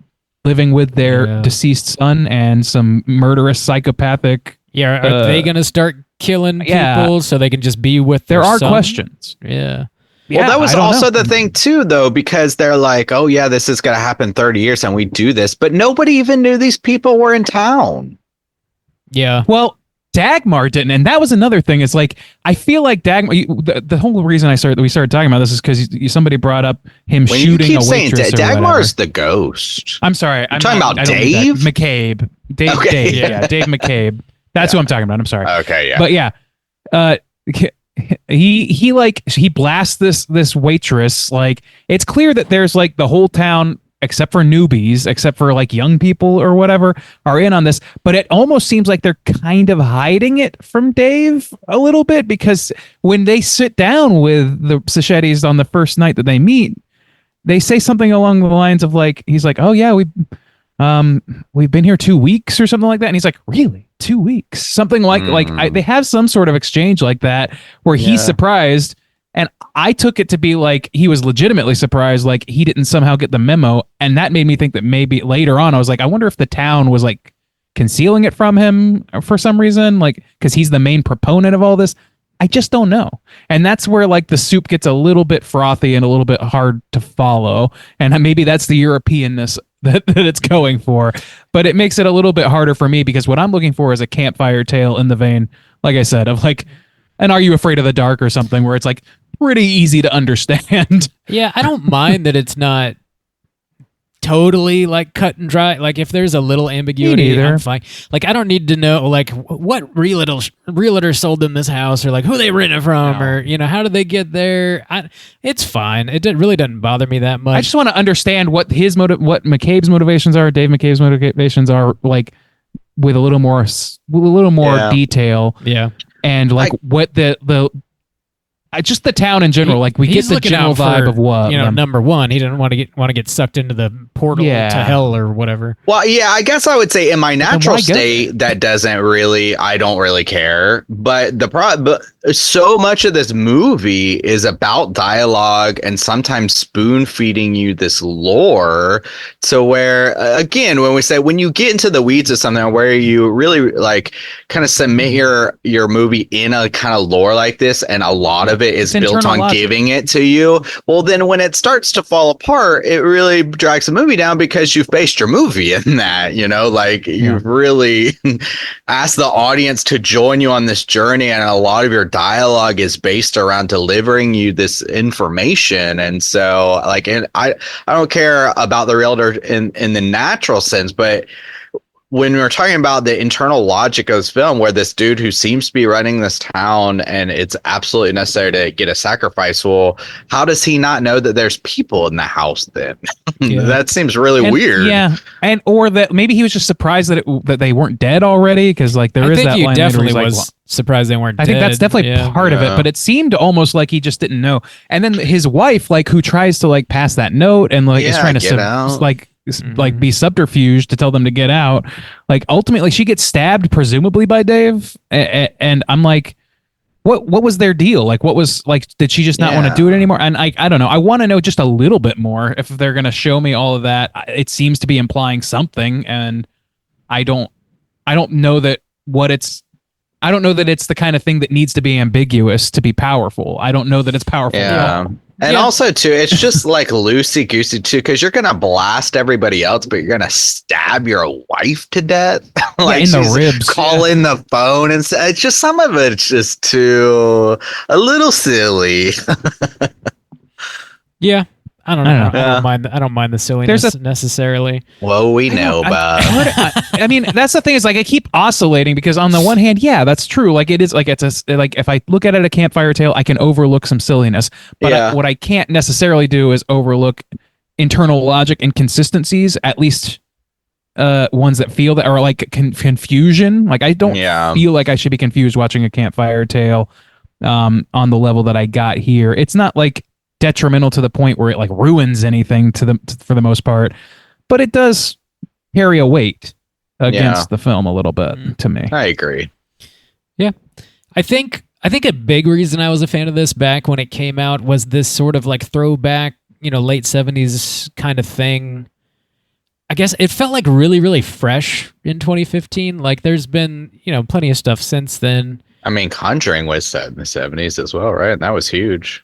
living with their deceased son and some murderous psychopathic? Yeah, are they going to start killing people so they can just be with their son? There are questions. Yeah. Well, that was also the thing too, though, because they're like, oh yeah, this is going to happen 30 years and we do this, but nobody even knew these people were in town. Yeah. Well, Dagmar didn't, and that was another thing. It's like, I feel like Dagmar. The whole reason we started talking about this is because somebody brought up him shooting a waitress. Dagmar's the ghost. I'm sorry, I'm talking about Dave McCabe. Dave, Dave McCabe. That's who I'm talking about. I'm sorry. Okay, yeah, but yeah, he blasts this waitress. Like, it's clear that there's like the whole town, except for newbies, except for like young people or whatever, are in on this. But it almost seems like they're kind of hiding it from Dave a little bit, because when they sit down with the Sacchettis on the first night that they meet, they say something along the lines of like, he's like, oh yeah, we've been here 2 weeks or something like that. And he's like, really? 2 weeks? Something like they have some sort of exchange like that where he's surprised. And I took it to be like he was legitimately surprised, like he didn't somehow get the memo. And that made me think that maybe later on, I was like, I wonder if the town was like concealing it from him for some reason, like because he's the main proponent of all this. I just don't know. And that's where like the soup gets a little bit frothy and a little bit hard to follow. And maybe that's the Europeanness that it's going for. But it makes it a little bit harder for me, because what I'm looking for is a campfire tale in the vein, like I said, of like, and Are You Afraid of the Dark or something, where it's like pretty easy to understand. Yeah, I don't mind that it's not totally like cut and dry. Like if there's a little ambiguity, neither. I'm fine. Like I don't need to know like what realtor sold them this house, or like who they rented it from, or how did they get there. It's fine. Really doesn't bother me that much. I just want to understand what what McCabe's motivations are, Dave McCabe's motivations are, like with a little more detail. Yeah, and like what the just the town in general. Like we get the general vibe of what number one, he didn't want to get sucked into the portal to hell or whatever. Well, yeah, I guess I would say in my natural state I don't really care. But but so much of this movie is about dialogue and sometimes spoon feeding you this lore. So where again, when you get into the weeds of something where you really like kind of submit your movie in a kind of lore like this, and a lot of it is built on logic. Giving it to you, well then when it starts to fall apart, it really drags the movie down because you've based your movie in that, you've really asked the audience to join you on this journey, and a lot of your dialogue is based around delivering you this information. And so I don't care about the realtor in the natural sense, but when we're talking about the internal logic of this film, where this dude who seems to be running this town and it's absolutely necessary to get a sacrifice, well, how does he not know that there's people in the house then? That seems really weird. Yeah. Or that maybe he was just surprised that they weren't dead already, because like there is that line. Definitely was surprised they weren't dead. I think that's definitely part of it, but it seemed almost like he just didn't know. And then his wife, like who tries to like pass that note and like is trying to like be subterfuge to tell them to get out. Like ultimately she gets stabbed, presumably by Dave. And I'm like, what was their deal? Like, what was like, did she just not want to do it anymore? And I don't know. I want to know just a little bit more if they're going to show me all of that. It seems to be implying something. And I don't know that I don't know that it's the kind of thing that needs to be ambiguous to be powerful. I don't know that it's powerful. Yeah. And also, too, it's just like loosey-goosey, too, because you're going to blast everybody else, but you're going to stab your wife to death. Like in the ribs. Calling the phone. And it's just some of it's just too a little silly. Yeah. I don't know. I don't mind the silliness necessarily. Well, we know, Bob. I mean, that's the thing is like I keep oscillating because on the one hand, yeah, that's true. Like it is like like if I look at it a campfire tale, I can overlook some silliness. But what I can't necessarily do is overlook internal logic and consistencies, at least ones that feel that are like confusion. Like I don't feel like I should be confused watching a campfire tale on the level that I got here. It's not like detrimental to the point where it like ruins anything for the most part, but it does carry a weight against the film a little bit to me. I agree. Yeah. I think a big reason I was a fan of this back when it came out was this sort of like throwback, late 70s kind of thing. I guess it felt like really, really fresh in 2015. Like there's been, plenty of stuff since then. I mean, Conjuring was set in the 70s as well, right? And that was huge.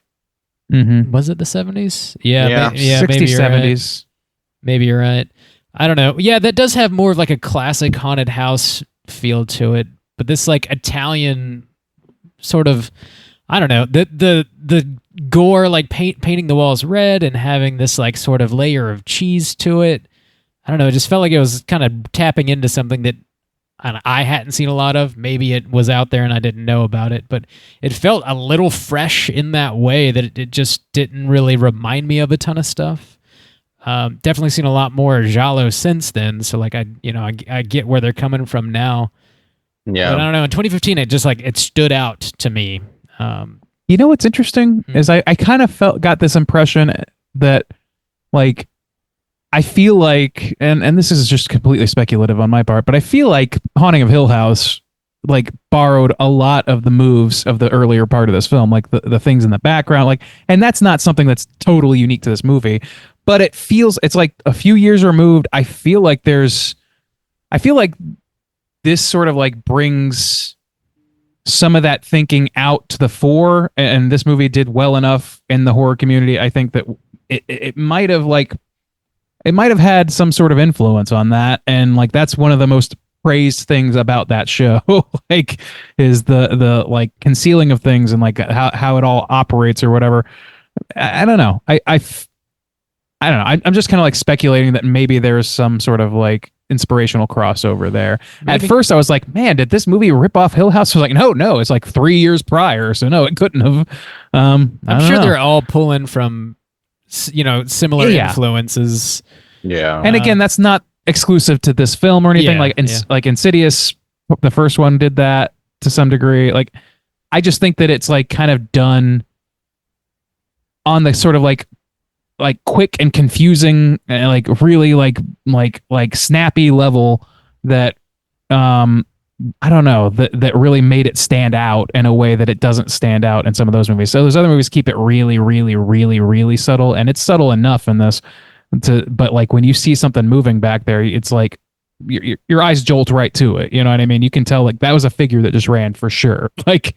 Mm-hmm. Was it the 70s? Yeah. 60s, maybe 70s. Right. Maybe you're right. I don't know. Yeah, that does have more of like a classic haunted house feel to it. But this like Italian sort of, I don't know, the gore, like painting the walls red and having this like sort of layer of cheese to it. I don't know. It just felt like it was kind of tapping into something that I hadn't seen a lot of. Maybe it was out there and I didn't know about it, but it felt a little fresh in that way that it just didn't really remind me of a ton of stuff. Definitely seen a lot more giallo since then. So like I get where they're coming from now. Yeah. But I don't know. In 2015, it just like it stood out to me. What's interesting is I kind of got this impression that like, I feel like, and this is just completely speculative on my part, but I feel like Haunting of Hill House like borrowed a lot of the moves of the earlier part of this film, like the things in the background, like, and that's not something that's totally unique to this movie, but it's like a few years removed. I feel like this sort of like brings some of that thinking out to the fore, and this movie did well enough in the horror community. I think that it might have had some sort of influence on that. And like, that's one of the most praised things about that show, like is the like concealing of things and like how it all operates or whatever. I don't know. I I don't know. I'm just kind of like speculating that maybe there's some sort of like inspirational crossover there. Maybe. At first, I was like, man, did this movie rip off Hill House? I was like, no, it's like 3 years prior, so no, it couldn't have. I'm sure they're all pulling from, similar influences. Yeah, and again, that's not exclusive to this film or anything. Like Insidious, the first one did that to some degree. Like, I just think that it's like kind of done on the sort of like quick and confusing and like really like snappy level that I don't know, that really made it stand out in a way that it doesn't stand out in some of those movies. So those other movies keep it really, really, really, really subtle, and it's subtle enough in this but like when you see something moving back there, it's like your eyes jolt right to it. You know what I mean? You can tell like that was a figure that just ran for sure. Like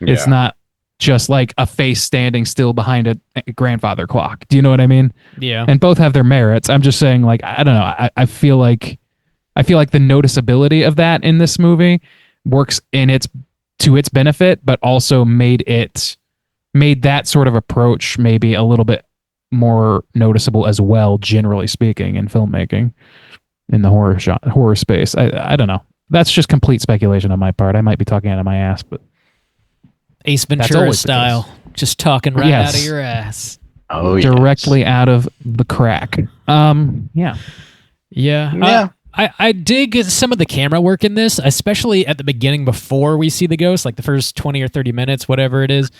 it's not just like a face standing still behind a grandfather clock. Do you know what I mean? Yeah. And both have their merits. I'm just saying, like, I don't know. I feel like the noticeability of that in this movie works to its benefit, but also made that sort of approach maybe a little bit more noticeable as well, generally speaking, in filmmaking in the horror space. I don't know. That's just complete speculation on my part. I might be talking out of my ass, but Ace Ventura style, just talking right out of your ass. Oh, directly out of the crack. Yeah. I dig some of the camera work in this, especially at the beginning before we see the ghost, like the first 20 or 30 minutes, whatever it is.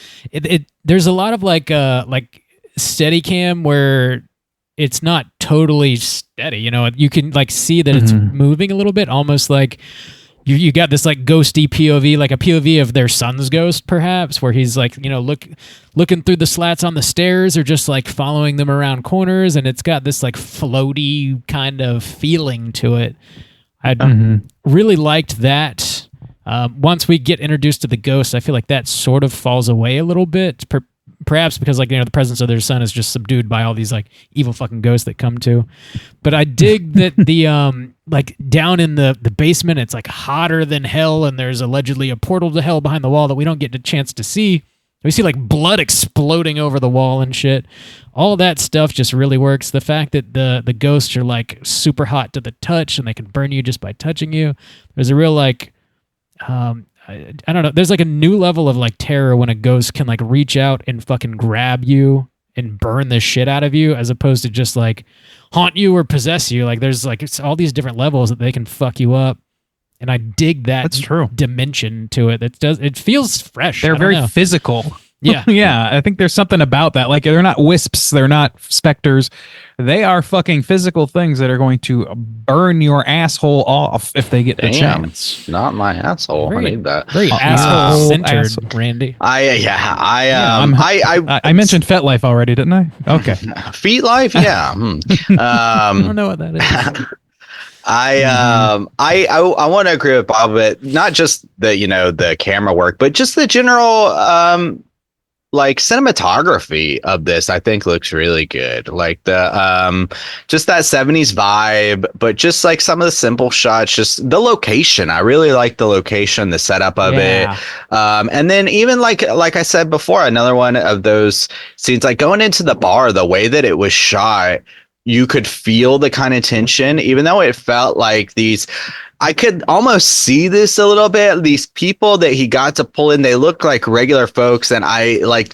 There's a lot of like steady cam where it's not totally steady. You can like see that it's moving a little bit, almost like you got this like ghosty POV, like a POV of their son's ghost, perhaps, where he's like, looking through the slats on the stairs or just like following them around corners. And it's got this like floaty kind of feeling to it. I really liked that. Once we get introduced to the ghost, I feel like that sort of falls away a little bit. Perhaps because the presence of their son is just subdued by all these like evil fucking ghosts that come to. But I dig that the like down in the basement, it's like hotter than hell, and there's allegedly a portal to hell behind the wall that we don't get a chance to see. We see like blood exploding over the wall and shit. All that stuff just really works. The fact that the ghosts are like super hot to the touch and they can burn you just by touching you. There's a real like I don't know. There's like a new level of like terror when a ghost can like reach out and fucking grab you and burn the shit out of you, as opposed to just like haunt you or possess you. Like there's like it's all these different levels that they can fuck you up, and I dig that. That's true. Dimension to it. It feels fresh. They're very physical. Yeah. Yeah. I think there's something about that. Like they're not wisps. They're not specters. They are fucking physical things that are going to burn your asshole off if they get the chance. Not my asshole. I need that. Very asshole-centered, Randy. I mentioned FetLife already, didn't I? Okay. Feet Life? Yeah. I don't know what that is. I want to agree with Bob, but not just the camera work, but just the general like cinematography of this. I think looks really good. Like the just that 70s vibe, but just like some of the simple shots, just the location. I really like the location, the setup of it. And then even like I said before, another one of those scenes, like going into the bar, the way that it was shot, you could feel the kind of tension, even though it felt like I could almost see this a little bit. These people that he got to pull in, they look like regular folks. And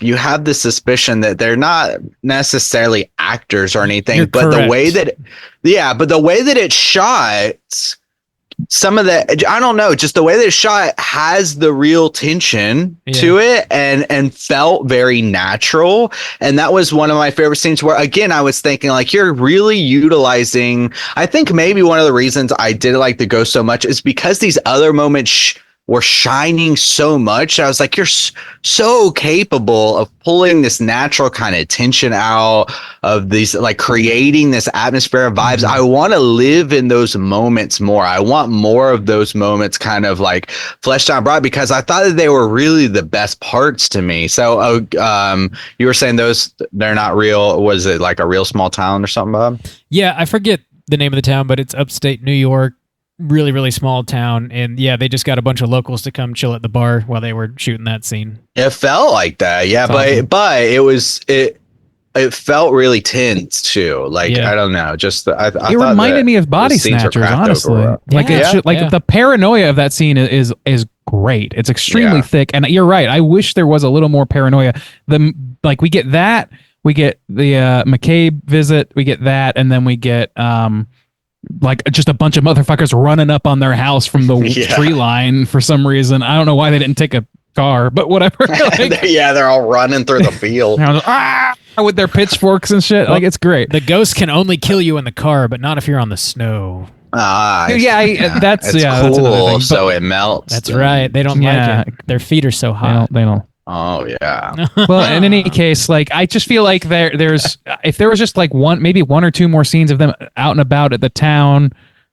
you have the suspicion that they're not necessarily actors or anything, but the way that it's shot, some of the, I don't know, just the way that it's shot has the real tension to it and felt very natural. And that was one of my favorite scenes where, again, I was thinking like, you're really utilizing, I think maybe one of the reasons I did like the ghost so much is because these other moments were shining so much. I was like, you're so capable of pulling this natural kind of tension out of these, like creating this atmosphere of vibes. I want to live in those moments more. I want more of those moments kind of like fleshed out broad, because I thought that they were really the best parts to me. So you were saying they're not real. Was it like a real small town or something, Bob? Yeah, I forget the name of the town, but it's upstate New York. Really, really small town, and yeah, they just got a bunch of locals to come chill at the bar while they were shooting that scene. It felt like that, yeah, but it it felt really tense too. Like I don't know, just I it reminded me of Body Snatchers, honestly. The paranoia of that scene is great. It's extremely thick, and you're right. I wish there was a little more paranoia. We get that, we get the McCabe visit, we get that, and then we get just a bunch of motherfuckers running up on their house from the tree line for some reason. I don't know why they didn't take a car, but whatever. They're all running through the field with their pitchforks and shit. It's great. The ghost can only kill you in the car, but not if you're on the snow. That's cool. Thing, so it melts. That's right. They don't like it. Their feet are so hot. They don't. Oh yeah. Well, in any case, I just feel like there's if there was just maybe one or two more scenes of them out and about at the town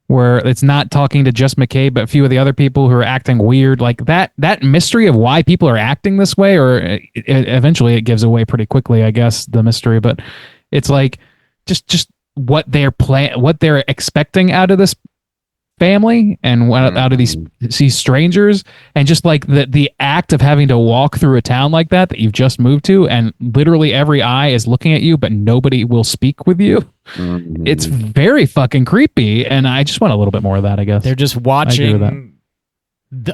where it's not talking to just McCabe, but a few of the other people who are acting weird, that mystery of why people are acting this way, or eventually it gives away pretty quickly, I guess, the mystery. But it's just what they're expecting out of this family and out of these strangers, and just the act of having to walk through a town like that you've just moved to, and literally every eye is looking at you but nobody will speak with you. It's very fucking creepy, and I just want a little bit more of that, I guess. They're just watching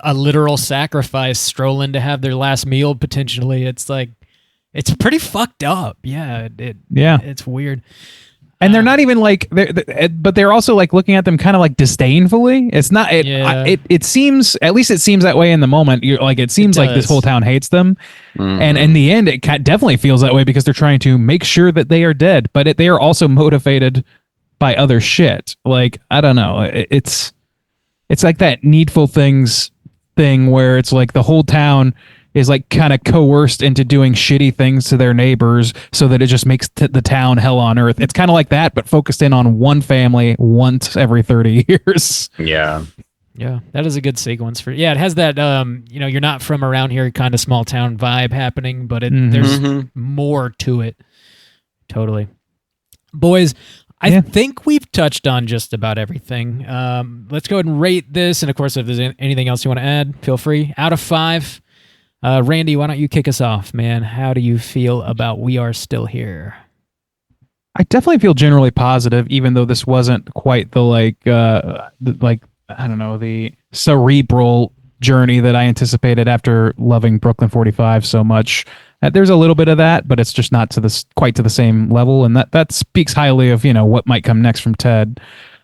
a literal sacrifice stroll in to have their last meal potentially. It's it's pretty fucked up. It's weird. And they're not even but they're also looking at them kind of disdainfully. It's not. It seems, at least it seems that way in the moment. It seems like this whole town hates them, and in the end, it definitely feels that way because they're trying to make sure that they are dead, but they are also motivated by other shit. I don't know. It's like that Needful Things thing where it's the whole town is kind of coerced into doing shitty things to their neighbors so that it just makes the town hell on earth. It's kind of like that, but focused in on one family once every 30 years. Yeah. Yeah, that is a good sequence it has that, you're not from around here kind of small town vibe happening, but there's more to it. Totally. Boys, I think we've touched on just about everything. Let's go ahead and rate this. And of course, if there's anything else you want to add, feel free. Out of 5. Randy, why don't you kick us off, man? How do you feel about We Are Still Here? I definitely feel generally positive, even though this wasn't quite the I don't know, the cerebral journey that I anticipated after loving Brooklyn 45 so much. There's a little bit of that, but it's just not quite to the same level, and that speaks highly of what might come next from Ted.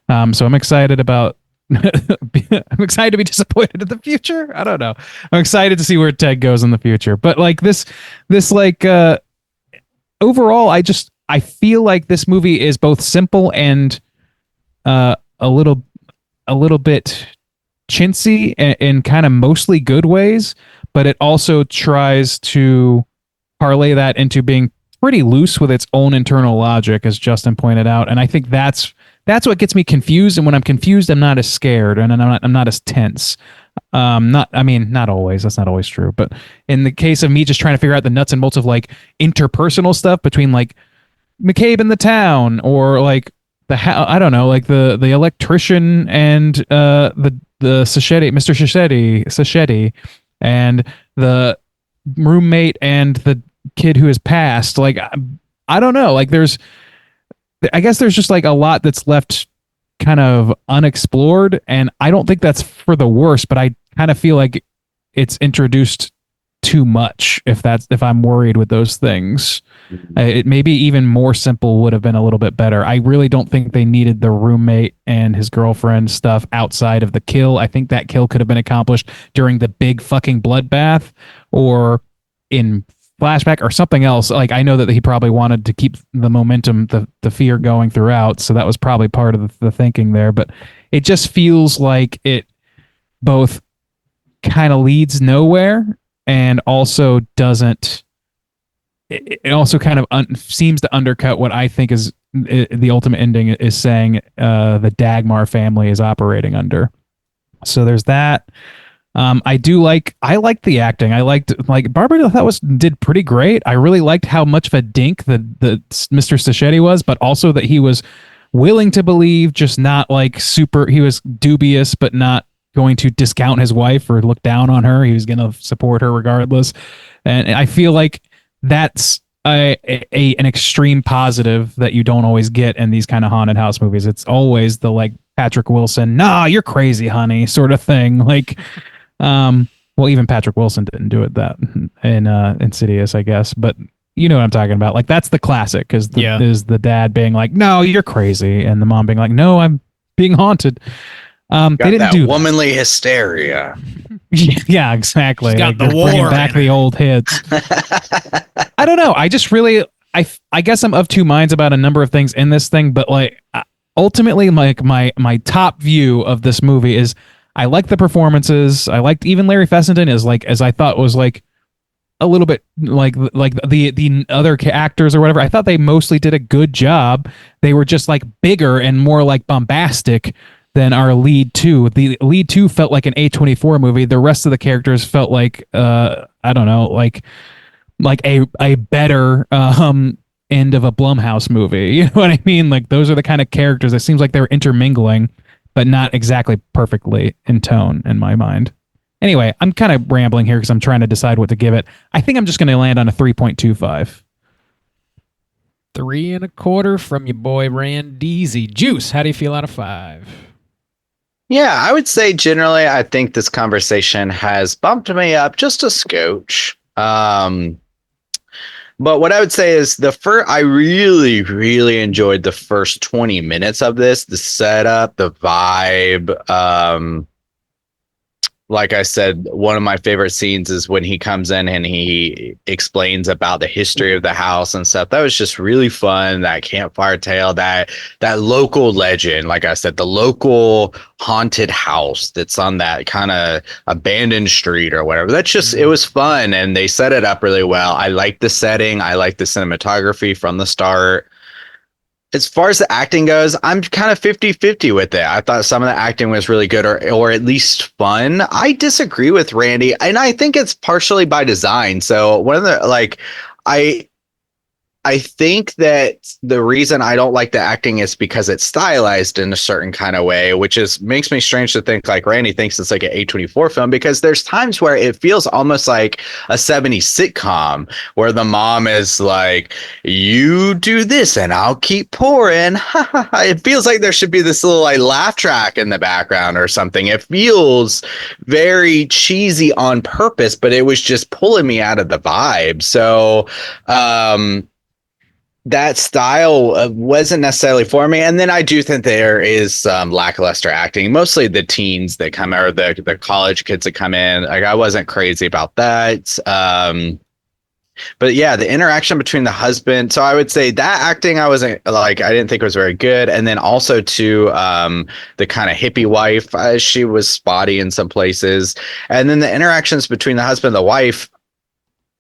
So I'm excited about. I'm excited to be disappointed in the future. I don't know. I'm excited to see where Ted goes in the future. But this overall, I feel like this movie is both simple and a little bit chintzy in kind of mostly good ways, but it also tries to parlay that into being pretty loose with its own internal logic, as Justin pointed out. And I think that's what gets me confused. And when I'm confused, I'm not as scared and I'm not as tense. Not always. That's not always true. But in the case of me just trying to figure out the nuts and bolts of interpersonal stuff between McCabe and the town, or I don't know, the electrician and the Sacchetti, Mr. Sacchetti, and the roommate and the kid who has passed. I don't know. I guess there's just a lot that's left kind of unexplored, and I don't think that's for the worse, but I kind of feel like it's introduced too much if I'm worried with those things. It maybe even more simple would have been a little bit better. I really don't think they needed the roommate and his girlfriend stuff outside of the kill. I think that kill could have been accomplished during the big fucking bloodbath or in flashback or something else. I know that he probably wanted to keep the momentum, the fear going throughout, so that was probably part of the thinking there, but it just feels like it both kind of leads nowhere and also doesn't. It also kind of seems to undercut what I think is the ultimate ending is saying the Dagmar family is operating under. So there's that. I liked the acting. I liked Barbara. I thought did pretty great. I really liked how much of a dink the Mr. Sacchetti was, but also that he was willing to believe, just not super. He was dubious, but not going to discount his wife or look down on her. He was going to support her regardless. And I feel like that's an extreme positive that you don't always get in these kind of haunted house movies. It's always the like Patrick Wilson, nah, you're crazy, honey, sort of thing. Like, well, even Patrick Wilson didn't do it that in Insidious, I guess, but you know what I'm talking about. Like, that's the classic, is the dad being like, no, you're crazy, and the mom being like, no, I'm being haunted. They didn't that do womanly hysteria. Yeah, exactly. She's got like, the war bringing back the old hits. I don't know. I just really, I guess I'm of two minds about a number of things in this thing, but like ultimately, like my top view of this movie is I like the performances. I liked even Larry Fessenden as I thought was like a little bit like the other actors or whatever. I thought they mostly did a good job. They were just like bigger and more like bombastic than our lead two. The lead two felt like an A24 movie. The rest of the characters felt like I don't know, like a better end of a Blumhouse movie. You know what I mean? Like, those are the kind of characters. It seems like they were intermingling, but not exactly perfectly in tone in my mind. Anyway, I'm kind of rambling here because I'm trying to decide what to give it. I think I'm just going to land on a 3.25. 3.25 from your boy Randeezy. Juice, how do you feel out of 5? Yeah, I would say generally, I think this conversation has bumped me up just a scotch. But what I would say is I really, really enjoyed the first 20 minutes of this, the setup, the vibe. Like I said, one of my favorite scenes is when he comes in and he explains about the history of the house and stuff. That was just really fun. That campfire tale, that local legend, like I said, the local haunted house that's on that kind of abandoned street or whatever. That's just, it was fun. And they set it up really well. I like the setting. I like the cinematography from the start. As far as the acting goes, I'm kind of 50-50 with it. I thought some of the acting was really good or at least fun. I disagree with Randy, and I think it's partially by design. So one of the, like, I think that the reason I don't like the acting is because it's stylized in a certain kind of way, which makes me strange to think like Randy thinks it's like an A24 film, because there's times where it feels almost like a 70s sitcom where the mom is like, you do this and I'll keep pouring. It feels like there should be this little like laugh track in the background or something. It feels very cheesy on purpose, but it was just pulling me out of the vibe. So, that style wasn't necessarily for me. And then I do think there is some lackluster acting, mostly the teens that come, or the college kids that come in. Like, I wasn't crazy about that. But yeah, the interaction between the husband. So I would say that acting, I didn't think was very good. And then also to the kind of hippie wife, she was spotty in some places. And then the interactions between the husband and the wife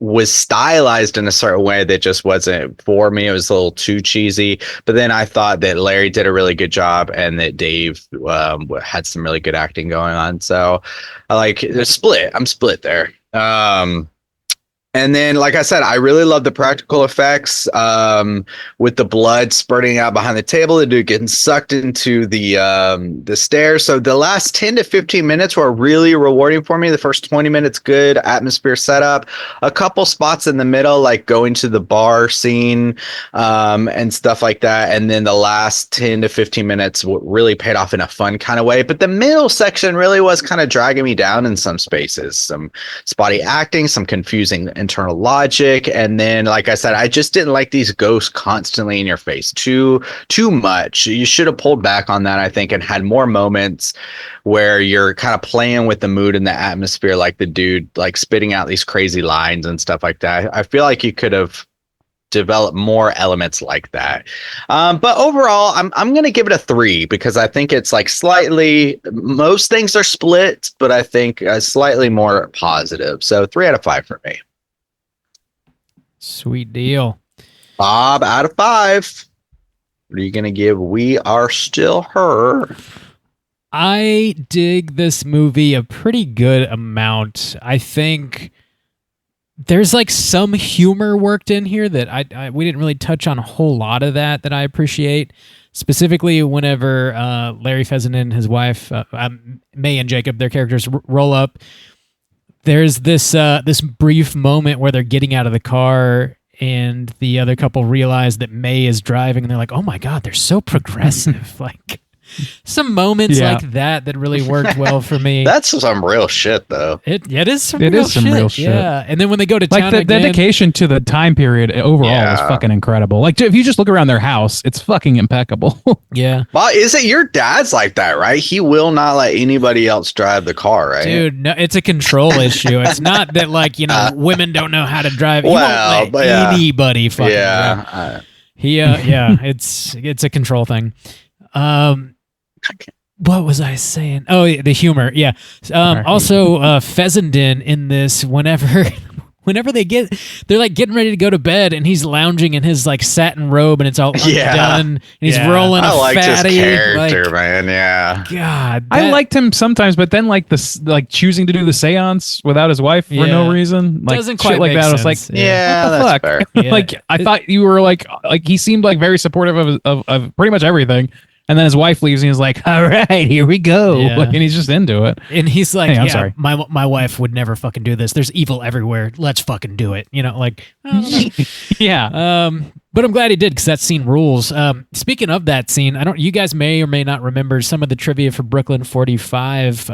was stylized in a certain way that just wasn't for me. It was a little too cheesy. But then I thought that Larry did a really good job and that Dave had some really good acting going on. So I like the split. I'm split there. And then, like I said, I really love the practical effects with the blood spurting out behind the table, the dude getting sucked into the stairs. So the last 10 to 15 minutes were really rewarding for me. The first 20 minutes, good atmosphere setup. A couple spots in the middle, like going to the bar scene and stuff like that. And then the last 10 to 15 minutes really paid off in a fun kind of way. But the middle section really was kind of dragging me down in some spaces. Some spotty acting, some confusing internal logic, and then, like I said, I just didn't like these ghosts constantly in your face too much. You should have pulled back on that, I think, and had more moments where you're kind of playing with the mood and the atmosphere, like the dude like spitting out these crazy lines and stuff like that. I feel like you could have developed more elements like that. But overall, I'm going to give it a 3 because I think it's like slightly, most things are split, but I think slightly more positive. So 3 out of 5 for me. Sweet deal. Bob, out of 5. What are you going to give We Are Still Her? I dig this movie a pretty good amount. I think there's like some humor worked in here that we didn't really touch on a whole lot of that I appreciate. Specifically, whenever Larry Fessenden and his wife, May and Jacob, their characters roll up, there's this brief moment where they're getting out of the car and the other couple realize that May is driving, and they're like, "Oh my god, they're so progressive!" Like some moments like that really worked well for me. That's some real shit, though. It is some real shit. Yeah, and then when they go to town, the dedication to the time period overall was fucking incredible. Like if you just look around their house, it's fucking impeccable. Yeah. Well, is it your dad's like that, right? He will not let anybody else drive the car, right? Dude, no, it's a control issue. It's not that women don't know how to drive. He won't let anybody fucking drive. It's a control thing. What was I saying? Oh, the humor. Yeah. Also, Fessenden in this, whenever they're like getting ready to go to bed, and he's lounging in his like satin robe, and it's all undone, and he's rolling a fatty. His character, man. Yeah. God, I liked him sometimes, but then like this, like choosing to do the seance without his wife for no reason, like doesn't shit quite like make that. sense. I was like, yeah, what the fuck? Yeah. Like I thought you were like he seemed like very supportive of pretty much everything. And then his wife leaves, and he's like, "All right, here we go." Yeah. Like, and he's just into it. And he's like, I'm sorry. My wife would never fucking do this. There's evil everywhere. Let's fucking do it. Like, I don't know. Yeah. But I'm glad he did, because that scene rules. Speaking of that scene, you guys may or may not remember some of the trivia for Brooklyn 45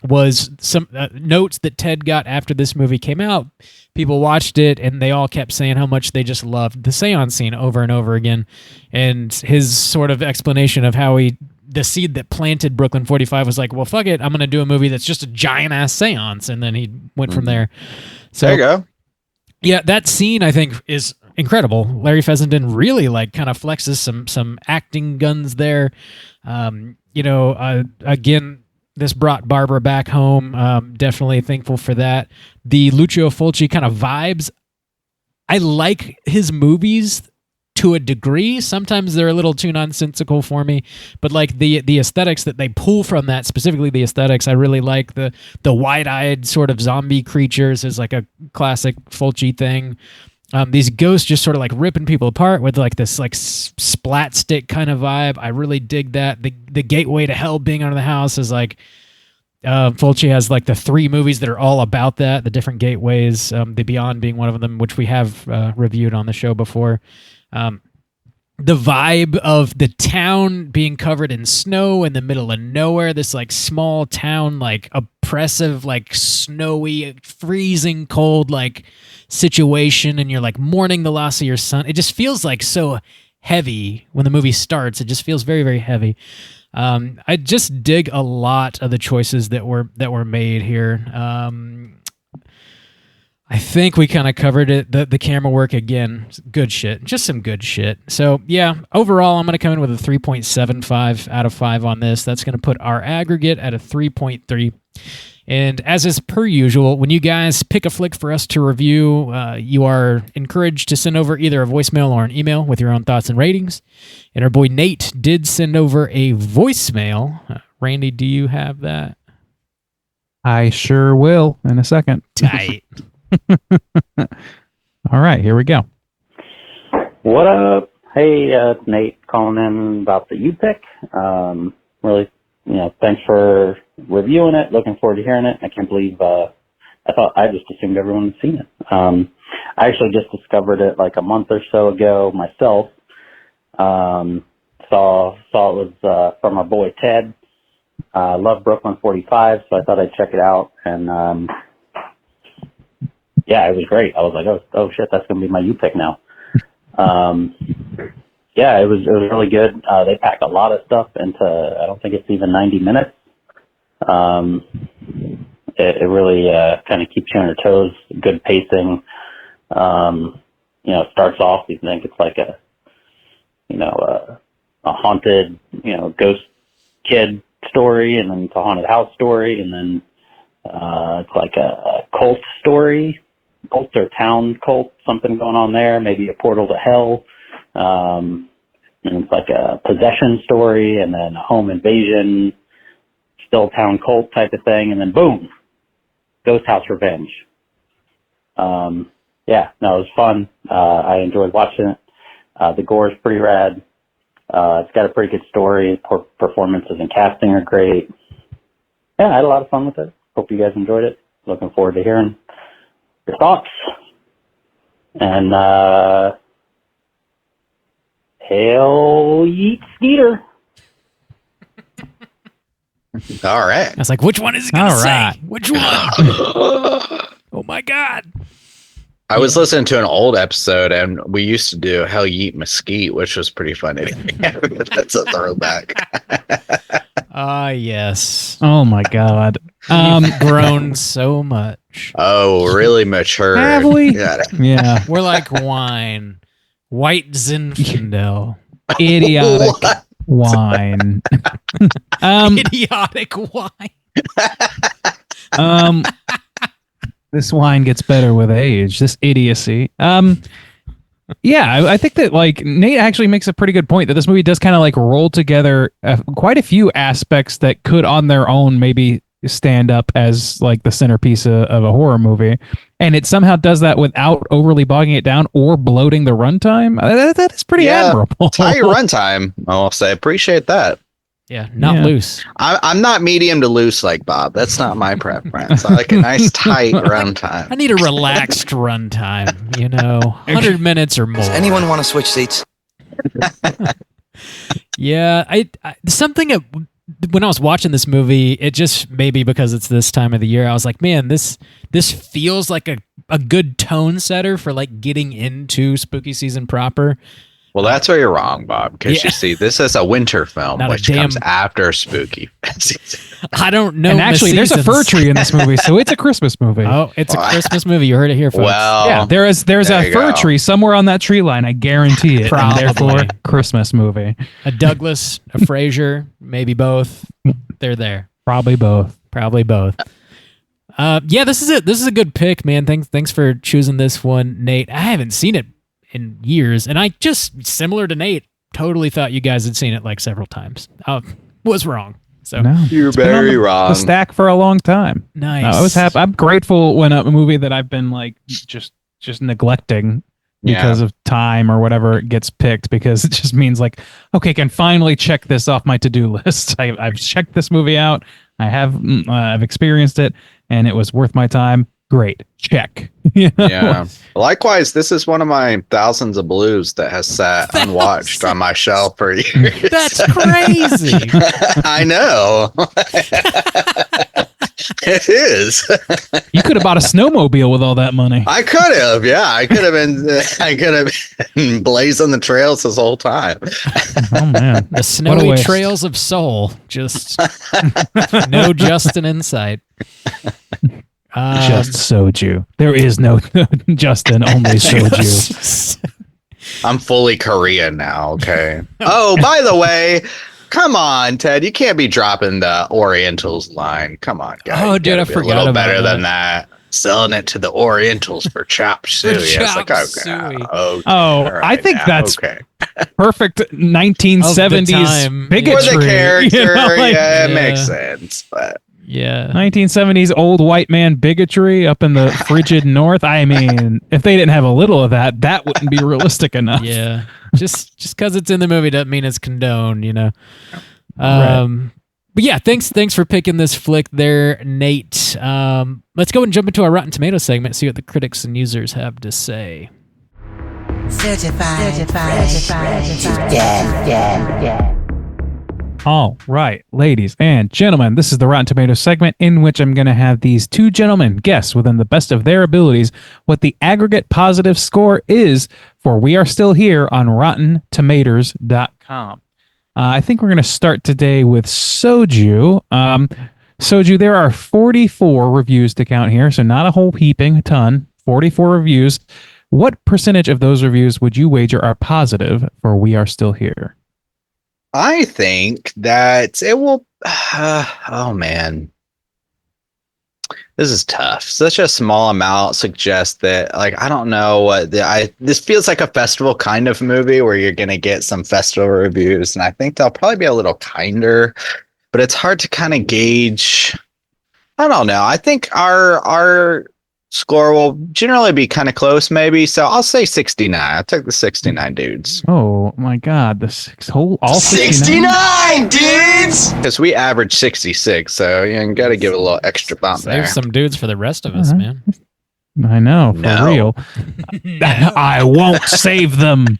was some notes that Ted got after this movie came out. People watched it, and they all kept saying how much they just loved the seance scene over and over again. And his sort of explanation of how the seed that planted Brooklyn 45 was like, well, fuck it, I'm going to do a movie that's just a giant-ass seance. And then he went from there. So, there you go. Yeah, that scene, I think, is incredible. Larry Fessenden really like kind of flexes some acting guns there. Again, this brought Barbara back home. Definitely thankful for that. The Lucio Fulci kind of vibes. I like his movies to a degree. Sometimes they're a little too nonsensical for me, but like the aesthetics that they pull from that, specifically the aesthetics, I really like. The wide-eyed sort of zombie creatures is like a classic Fulci thing. These ghosts just sort of like ripping people apart with like this like splat stick kind of vibe. I really dig that. The gateway to hell being under the house is like Fulci has like the 3 movies that are all about that, the different gateways, The Beyond being one of them, which we have reviewed on the show before. The vibe of the town being covered in snow in the middle of nowhere, this like small town, like oppressive, like snowy, freezing cold, like situation, and you're like mourning the loss of your son. It just feels like so heavy when the movie starts. It just feels very, very heavy. I just dig a lot of the choices that were made here. I think we kind of covered it. The camera work, again, good shit. Just some good shit. So, yeah, overall, I'm going to come in with a 3.75 out of 5 on this. That's going to put our aggregate at a 3.3. And as is per usual, when you guys pick a flick for us to review, you are encouraged to send over either a voicemail or an email with your own thoughts and ratings. And our boy Nate did send over a voicemail. Randy, do you have that? I sure will in a second. Tight. All right, here we go. What up? Hey, it's Nate calling in about the U-Pick. Really, thanks for reviewing it. Looking forward to hearing it. I can't believe I just assumed everyone had seen it. I actually just discovered it like a month or so ago myself. Saw it was from our boy Ted. I love Brooklyn 45, so I thought I'd check it out. And yeah, it was great. I was like, oh shit, that's gonna be my U-Pick now. Yeah, it was really good. They packed a lot of stuff into, I don't think it's even 90 minutes. It really kind of keeps you on your toes. Good pacing. Starts off, you think it's like a haunted, ghost kid story, and then it's a haunted house story, and then it's like a cult story. Cult or town cult, something going on there, maybe a portal to hell. And it's like a possession story, and then a home invasion, still town cult type of thing, and then boom, Ghost House Revenge. It was fun. I enjoyed watching it. The gore is pretty rad. It's got a pretty good story. Performances and casting are great. Yeah, I had a lot of fun with it. Hope you guys enjoyed it. Looking forward to hearing your thoughts. And hail yeet Skeeter. All right. I was like, which one is he going to All say? right. Which one? Oh, my God. I was listening to an old episode, and we used to do Hell Yeet Mesquite, which was pretty funny. That's a throwback. Ah, yes. Oh my God. You've grown so much. Oh, really mature. Have we? Yeah. We're like wine. White Zinfandel. Idiotic wine. Idiotic wine. This wine gets better with age. This idiocy. Yeah, I think that like Nate actually makes a pretty good point that this movie does kind of like roll together quite a few aspects that could on their own maybe stand up as like the centerpiece of a horror movie, and it somehow does that without overly bogging it down or bloating the runtime. That is pretty admirable. Tight runtime, I'll say. Appreciate that. Yeah, not loose. I'm not medium to loose like Bob. That's not my preference. I like a nice tight runtime. I need a relaxed runtime, 100 minutes or more. Does anyone want to switch seats? Yeah, I something when I was watching this movie, it just maybe because it's this time of the year, I was like, man, this feels like a good tone setter for like getting into spooky season proper. Well, that's where you're wrong, Bob, because you see, this is a winter film, Not a which damn- comes after spooky season. I don't know. And my actually, there's a seasons. fur tree in this movie, so it's a Christmas movie. Oh, it's a Christmas movie. You heard it here, folks. Well, Yeah, there's there a you fir go. tree somewhere on that tree line. I guarantee it. Probably. And therefore, Christmas movie. A Douglas, a Fraser, maybe both. They're there. Probably both. Probably both. Yeah, this is it. This is a good pick, man. Thanks for choosing this one, Nate. I haven't seen it in years, and I just, similar to Nate, totally thought you guys had seen it like several times. I was wrong. So No, You're it's been on very the wrong. stack for a long time. nice. I was happy. I'm grateful when a movie that I've been like just neglecting because of time or whatever gets picked, because it just means like, okay, I can finally check this off my to-do list. I've checked this movie out. I've experienced it, and it was worth my time. Great. Check. Yeah. Likewise, this is one of my thousands of blues that has sat unwatched on my shelf for years. That's crazy. I know. It is. You could have bought a snowmobile with all that money. I could have. Yeah, I could have been blazing the trails this whole time. Oh man, The What a snowy waste. trails of soul. Just no Justin in sight. Just soju. There is no Justin, only soju. I'm fully Korean now. Okay. Oh, by the way, come on, Ted. You can't be dropping the Orientals line. Come on, guys. Oh, You dude, gotta I be forgot a little about better that. than that. Selling it to the Orientals for chop suey. It's like, chop okay, suey. okay, Oh, all I right think now, that's okay. perfect Of the 1970s time. bigotry. For the character, you know, like, yeah, it Yeah. makes sense. But Yeah. 1970s old white man bigotry up in the frigid north. I mean, if they didn't have a little of that, that wouldn't be realistic enough. Yeah. Just because it's in the movie doesn't mean it's condoned, Right. But yeah, thanks for picking this flick there, Nate. Let's go and jump into our Rotten Tomatoes segment, see what the critics and users have to say. Certified fresh to death. All right, ladies and gentlemen, this is the Rotten Tomatoes segment in which I'm going to have these two gentlemen guess within the best of their abilities what the aggregate positive score is for We Are Still Here on RottenTomatoes.com. I think we're going to start today with Soju. Soju, there are 44 reviews to count here, so not a whole heaping ton. 44 reviews. What percentage of those reviews would you wager are positive for We Are Still Here? I think that it will. Oh man, this is tough. Such a small amount suggests that, like, I don't know what this feels like a festival kind of movie where you're gonna get some festival reviews, and I think they'll probably be a little kinder. But it's hard to kind of gauge. I don't know. I think our score will generally be kind of close, maybe. So I'll say 69. I took the 69 dudes. Oh my God, all 69 dudes! Because we average 66, so you got to give it a little extra bump there. Save some dudes for the rest of us, man. I know, for No. real. I won't save them.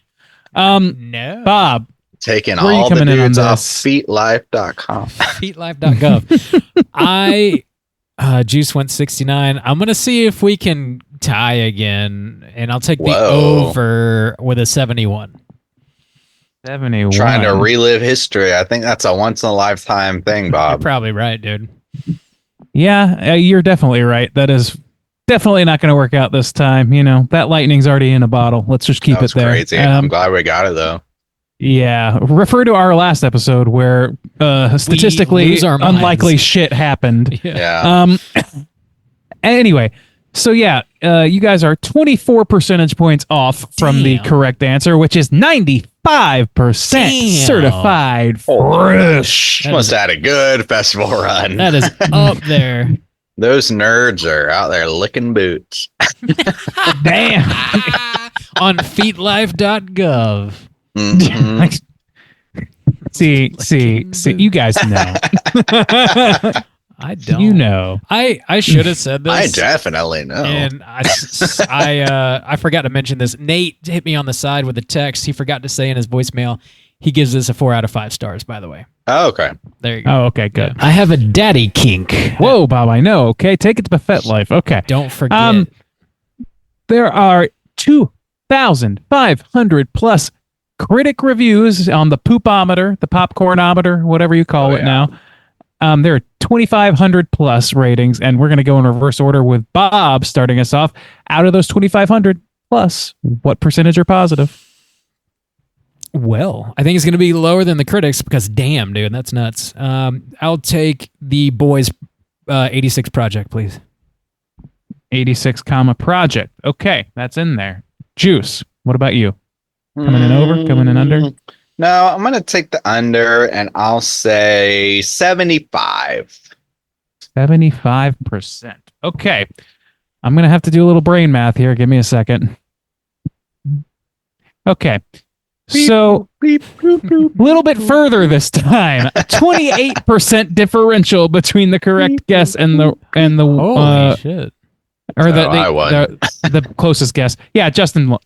No. Bob, Taking where are you all the coming in on dudes off this? feetlife.com. Feetlife.gov. Juice went 69. I'm going to see if we can tie again, and I'll take the Whoa. over with a 71. 71. Trying to relive history. I think that's a once in a lifetime thing, You're Bob. probably right, dude. Yeah, you're definitely right. That is definitely not going to work out this time. You know, that lightning's already in a bottle. Let's just keep That was it there. crazy. I'm glad we got it, though. Yeah, refer to our last episode where statistically lose our minds. unlikely shit happened. Yeah. Anyway, so yeah, you guys are 24 percentage points off from the Damn. correct answer, which is 95% Damn. certified fresh. That Must is- have had a good festival run. That is up there. Those nerds are out there licking boots. Damn. On feetlife.gov. Mhm. see, you guys know. I don't. You know. I should have said this. I definitely know. And I forgot to mention this. Nate hit me on the side with a text. He forgot to say in his voicemail, he gives this a 4 out of 5 stars, by the way. Oh, okay. There you go. Oh, okay, good. I have a daddy kink. Whoa, Bob, I know. Okay, take it to Buffet Life. Okay. Don't forget. There are 2,500 plus critic reviews on the poopometer, the popcornometer, whatever you call it now. There are 2,500 plus ratings, and we're going to go in reverse order with Bob starting us off. Out of those 2,500 plus, what percentage are positive? Well, I think it's going to be lower than the critics because damn, dude, that's nuts. I'll take the boys 86 project, please. 86 comma project. Okay, that's in there. Juice, what about you? Coming in over? Coming in under? No, I'm going to take the under, and I'll say 75. 75%. Okay. I'm going to have to do a little brain math here. Give me a second. Okay. So, a little bit further this time. 28% differential between the correct guess and the Holy shit. or I won. the closest guess. Yeah, Justin won.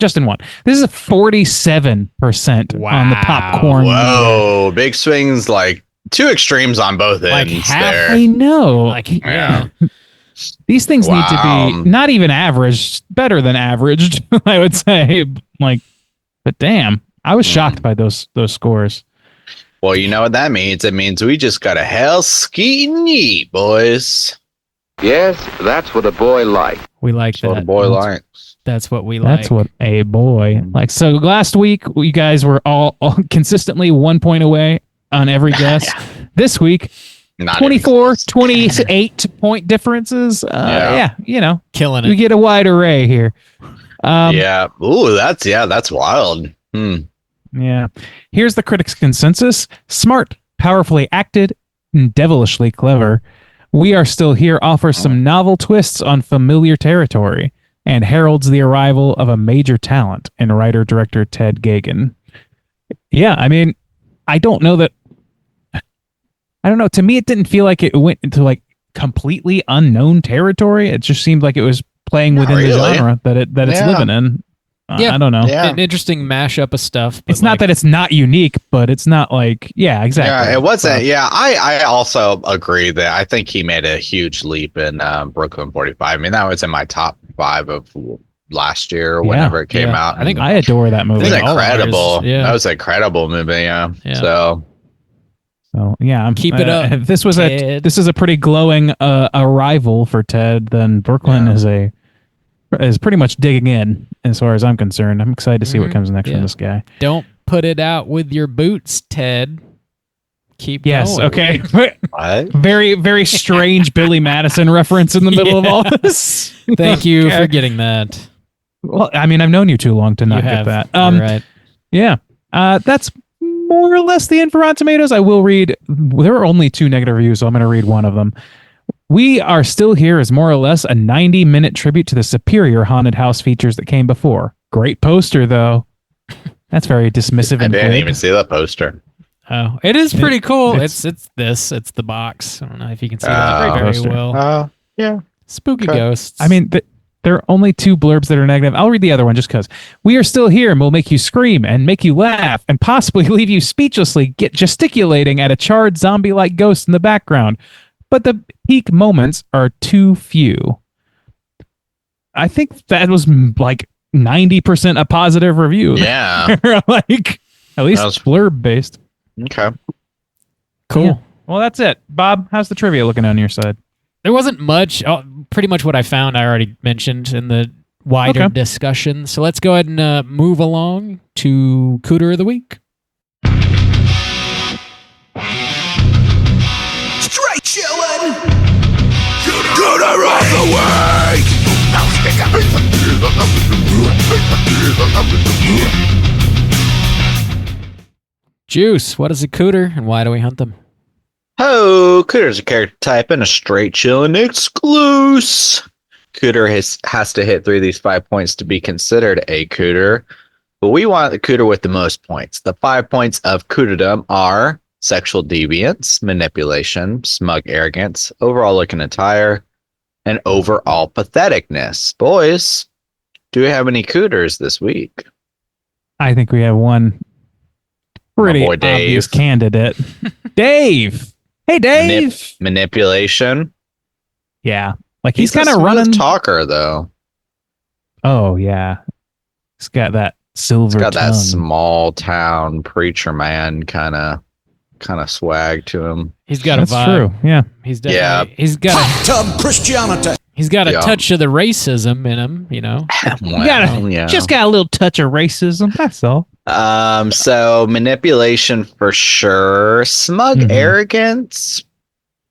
This is a 47% on the popcorn. Whoa, big swings, like two extremes on both Like ends half- there. I know. Like, Yeah. These things need to Wow. be not even averaged, better than averaged, I would say. Like, but damn, I was shocked by those scores. Well, you know what that means? It means we just got a hell skeeting yeet, boys. Yes, that's what a boy likes. We like That's what a that. boy likes. That's what we like. That's what a boy like. So last week, you guys were all consistently 1 point away on every guess. This week, Not 24, 28 point differences. Yeah, you know, killing we it. get a wide array here. yeah. Ooh, that's wild. Yeah. Here's the critics' consensus. Smart, powerfully acted, and devilishly clever. We Are Still Here offers some novel twists on familiar territory and heralds the arrival of a major talent in writer-director Ted Geoghan. Yeah, I mean, I don't know. To me, it didn't feel like it went into like completely unknown territory. It just seemed like it was playing Not within the really. genre that it's Yeah. living in. Yeah. I don't know. Yeah. An interesting mashup of stuff. It's not that it's not unique, but it's not like, yeah, exactly. Yeah, it wasn't. Yeah, I also agree that I think he made a huge leap in Brooklyn 45. I mean, that was in my top 5 of last year or whenever it came out. I think I adore that movie. it was think all of ours, incredible. yeah. That was an incredible movie. Yeah. Yeah. So So yeah, Keep it up, If this was Ted. this is a pretty glowing arrival for Ted, then Brooklyn is pretty much digging in as far as I'm concerned. I'm excited to see what comes next from this guy. Don't put it out with your boots, Ted. Keep Yes. going. Okay. what? Very very strange Billy Madison reference in the middle of all this. Thank you Okay. for getting that. Well, I mean, I've known you too long to not You get have. that. You're right. Yeah. That's more or less the end for Rotten Tomatoes. I will read. There are only 2 negative reviews, so I'm going to read one of them. We Are Still Here is more or less a 90-minute tribute to the superior haunted house features that came before. Great poster, though. That's very dismissive I and didn't glib. even see the poster. Oh, it is pretty cool. it's- It's the box. I don't know if you can see Oh. that very Poster. well. Oh, yeah. Spooky Okay. ghosts. I mean, There are only 2 blurbs that are negative. I'll read the other one just because. We are still here and will make you scream and make you laugh and possibly leave you speechlessly gesticulating at a charred zombie-like ghost in the background. But the peak moments are too few. I think that was like 90% a positive review. Yeah. Like, at least blurb based. Okay. Cool. Yeah. Well, that's it. Bob, how's the trivia looking on your side? There wasn't much. Pretty much what I found I already mentioned in the wider discussion. So let's go ahead and move along to Cooter of the Week. Straight chillin'. Cooter of the Week. Juice, what is a Cooter and why do we hunt them? Oh, Cooter's a character type and a straight chillin' exclusive. Cooter has to hit 3 of these 5 points to be considered a Cooter. But we want the Cooter with the most points. The 5 points of Cooterdom are sexual deviance, manipulation, smug arrogance, overall look and attire, and overall patheticness. Boys, do we have any Cooters this week? I think we have one pretty boy, Dave. obvious candidate. Dave! Hey, Dave! Manipulation. Yeah. Like he's a kind of smooth running. talker, though. Oh, yeah. He's got that silver He's got tongue. that small town preacher man kind of swag to him. He's got That's a vibe. true. Yeah. He's definitely. He's got a Tub Christianity. He's got a touch of the racism in him, you know. Just got a little touch of racism. That's all. So manipulation for sure. Smug arrogance.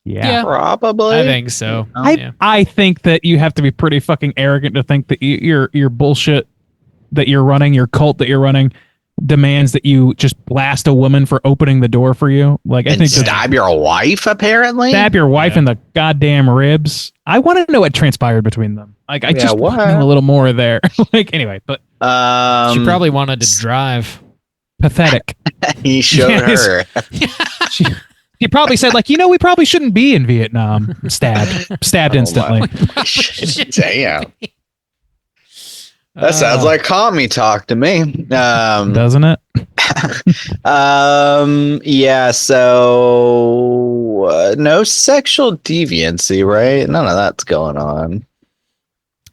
Yeah. Probably. I think so. I think that you have to be pretty fucking arrogant to think that your bullshit that you're running, your cult that you're running, demands that you just blast a woman for opening the door for you. Like I and think stab your wife, apparently. Stab your wife in the goddamn ribs. I want to know what transpired between them. Like I just want to know a little more there. Like anyway, but she probably wanted to drive. Pathetic. He showed her. He probably said, like, we probably shouldn't be in Vietnam. Stabbed instantly. Damn. That sounds like commie talk to me. Doesn't it? Yeah, so no sexual deviancy, right? None of that's going on.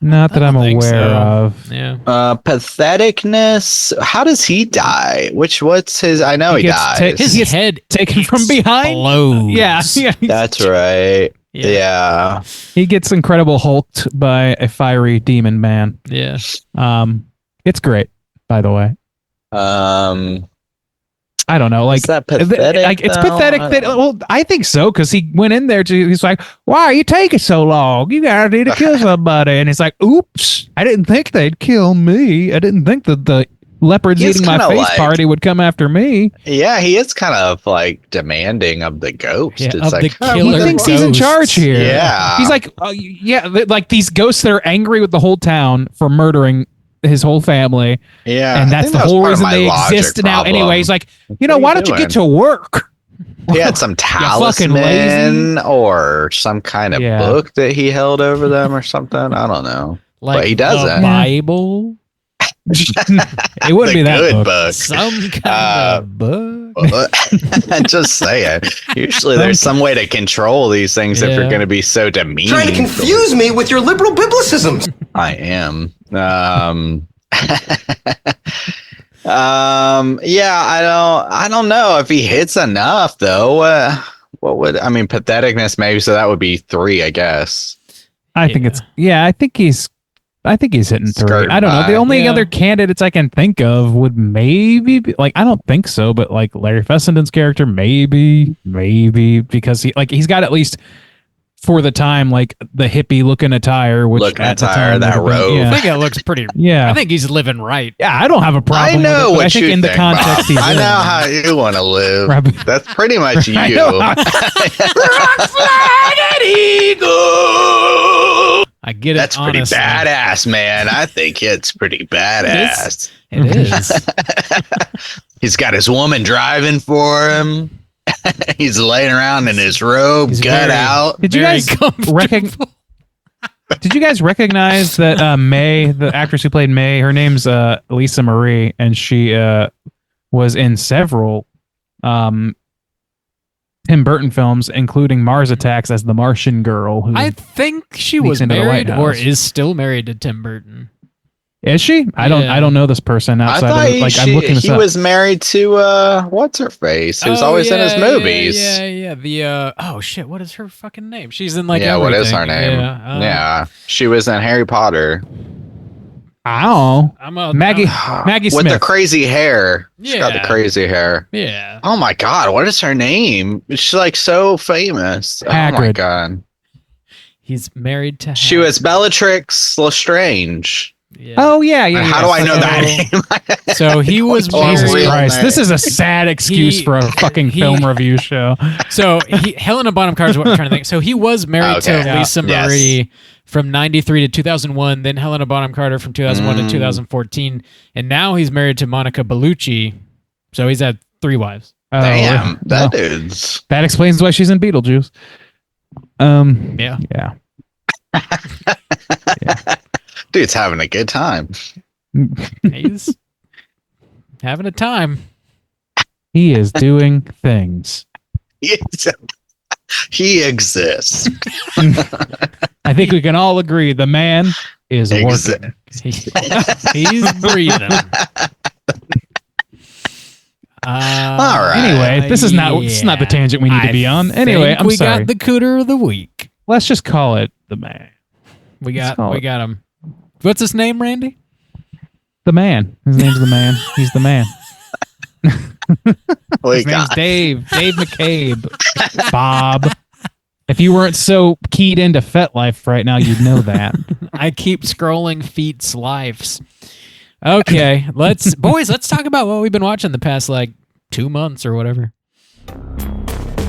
Not that I'm aware of. Yeah. Patheticness. How does he die? What's his? I know he dies. His head taken from behind. Explodes. Yeah. That's right. Yeah. He gets Incredible Hulked by a fiery demon man. Yeah. It's great, by the way. I don't know. Like, is that pathetic? It's pathetic that. Well, I think so because he went in there to. He's like, "Why are you taking so long? You gotta need to kill somebody." And he's like, "Oops! I didn't think they'd kill me. I didn't think that the leopards eating my face party would come after me." Yeah, he is kind of like demanding of the ghost. Yeah, it's of like the killer he thinks he's in charge here. Yeah, he's like, like these ghosts that are angry with the whole town for murdering his whole family. Yeah, and that's the whole reason they exist now. Anyway, he's like, why don't you get to work? He had some talisman or some kind of book that he held over them or something. I don't know, but he doesn't. Bible. It wouldn't be that good book. Some kind of book. Just saying. Usually there's some way to control these things if you're going to be so demeaning. Trying to confuse me with your liberal biblicisms. I am. I don't know if he hits enough though. What would patheticness maybe, so that would be 3, I guess. I think he's hitting 3. Skirting I don't know. by. The only other candidates I can think of would maybe be, like, I don't think so, but like Larry Fessenden's character, maybe because he's got at least for the time like the hippie looking attire, which at the time that robe. I think it looks pretty. Yeah, I think he's living right. Yeah, I don't have a problem. I know with it, what I think you in the think, context. Bob. I know how you want to live. That's pretty much you. Rock flag eagle. I get it. That's pretty honestly. badass, man. I think it's pretty badass. It is. He's got his woman driving for him. He's laying around in his robe, gut out. Did you guys recognize? Did you guys recognize that May, the actress who played May, her name's Lisa Marie, and she was in several Tim Burton films, including Mars Attacks as the Martian girl. Who I think she was into the White married or House. is still married to Tim Burton. Is she? I don't know this person I outside thought of like I'm looking this he up. was married to what's her face, who's always in his movies. Yeah. The oh shit, what is her fucking name? She's in like what is her everything. name? Yeah, She was in Harry Potter. Ow. Maggie With Smith. the crazy hair. She's got the Yeah. crazy hair. Yeah. Oh my god, what is her name? She's like so famous. Oh my Hagrid. god. He's married to She was Bellatrix Lestrange. Yeah. Oh yeah. How do I know that name? So he was Jesus married. Christ! This is a sad excuse for a fucking film review show. So Helena Bonham Carter is what I'm trying to think. So he was married to Okay. Lisa Yes. Marie from 93 to 2001, then Helena Bonham Carter from 2001 to 2014, and now he's married to Monica Bellucci. So he's had 3 wives. Oh, Damn, that well, dude's. that explains why she's in Beetlejuice. Yeah. Yeah. Dude's having a good time. He's having a time. He is doing things. He exists. I think we can all agree the man is Exi- working. He's breathing. All right. Anyway, this is not the tangent we need to be on. Anyway, I'm we sorry. got the Cooter of the week. Let's just call it the man. We Let's got call it. him. What's his name, Randy? The man. His name's the man. He's the man. We His name's got Dave. Dave McCabe. Bob. If you weren't so keyed into FetLife right now, you'd know that. I keep scrolling Feet's lives. Okay, let's talk about what we've been watching the past 2 months or whatever.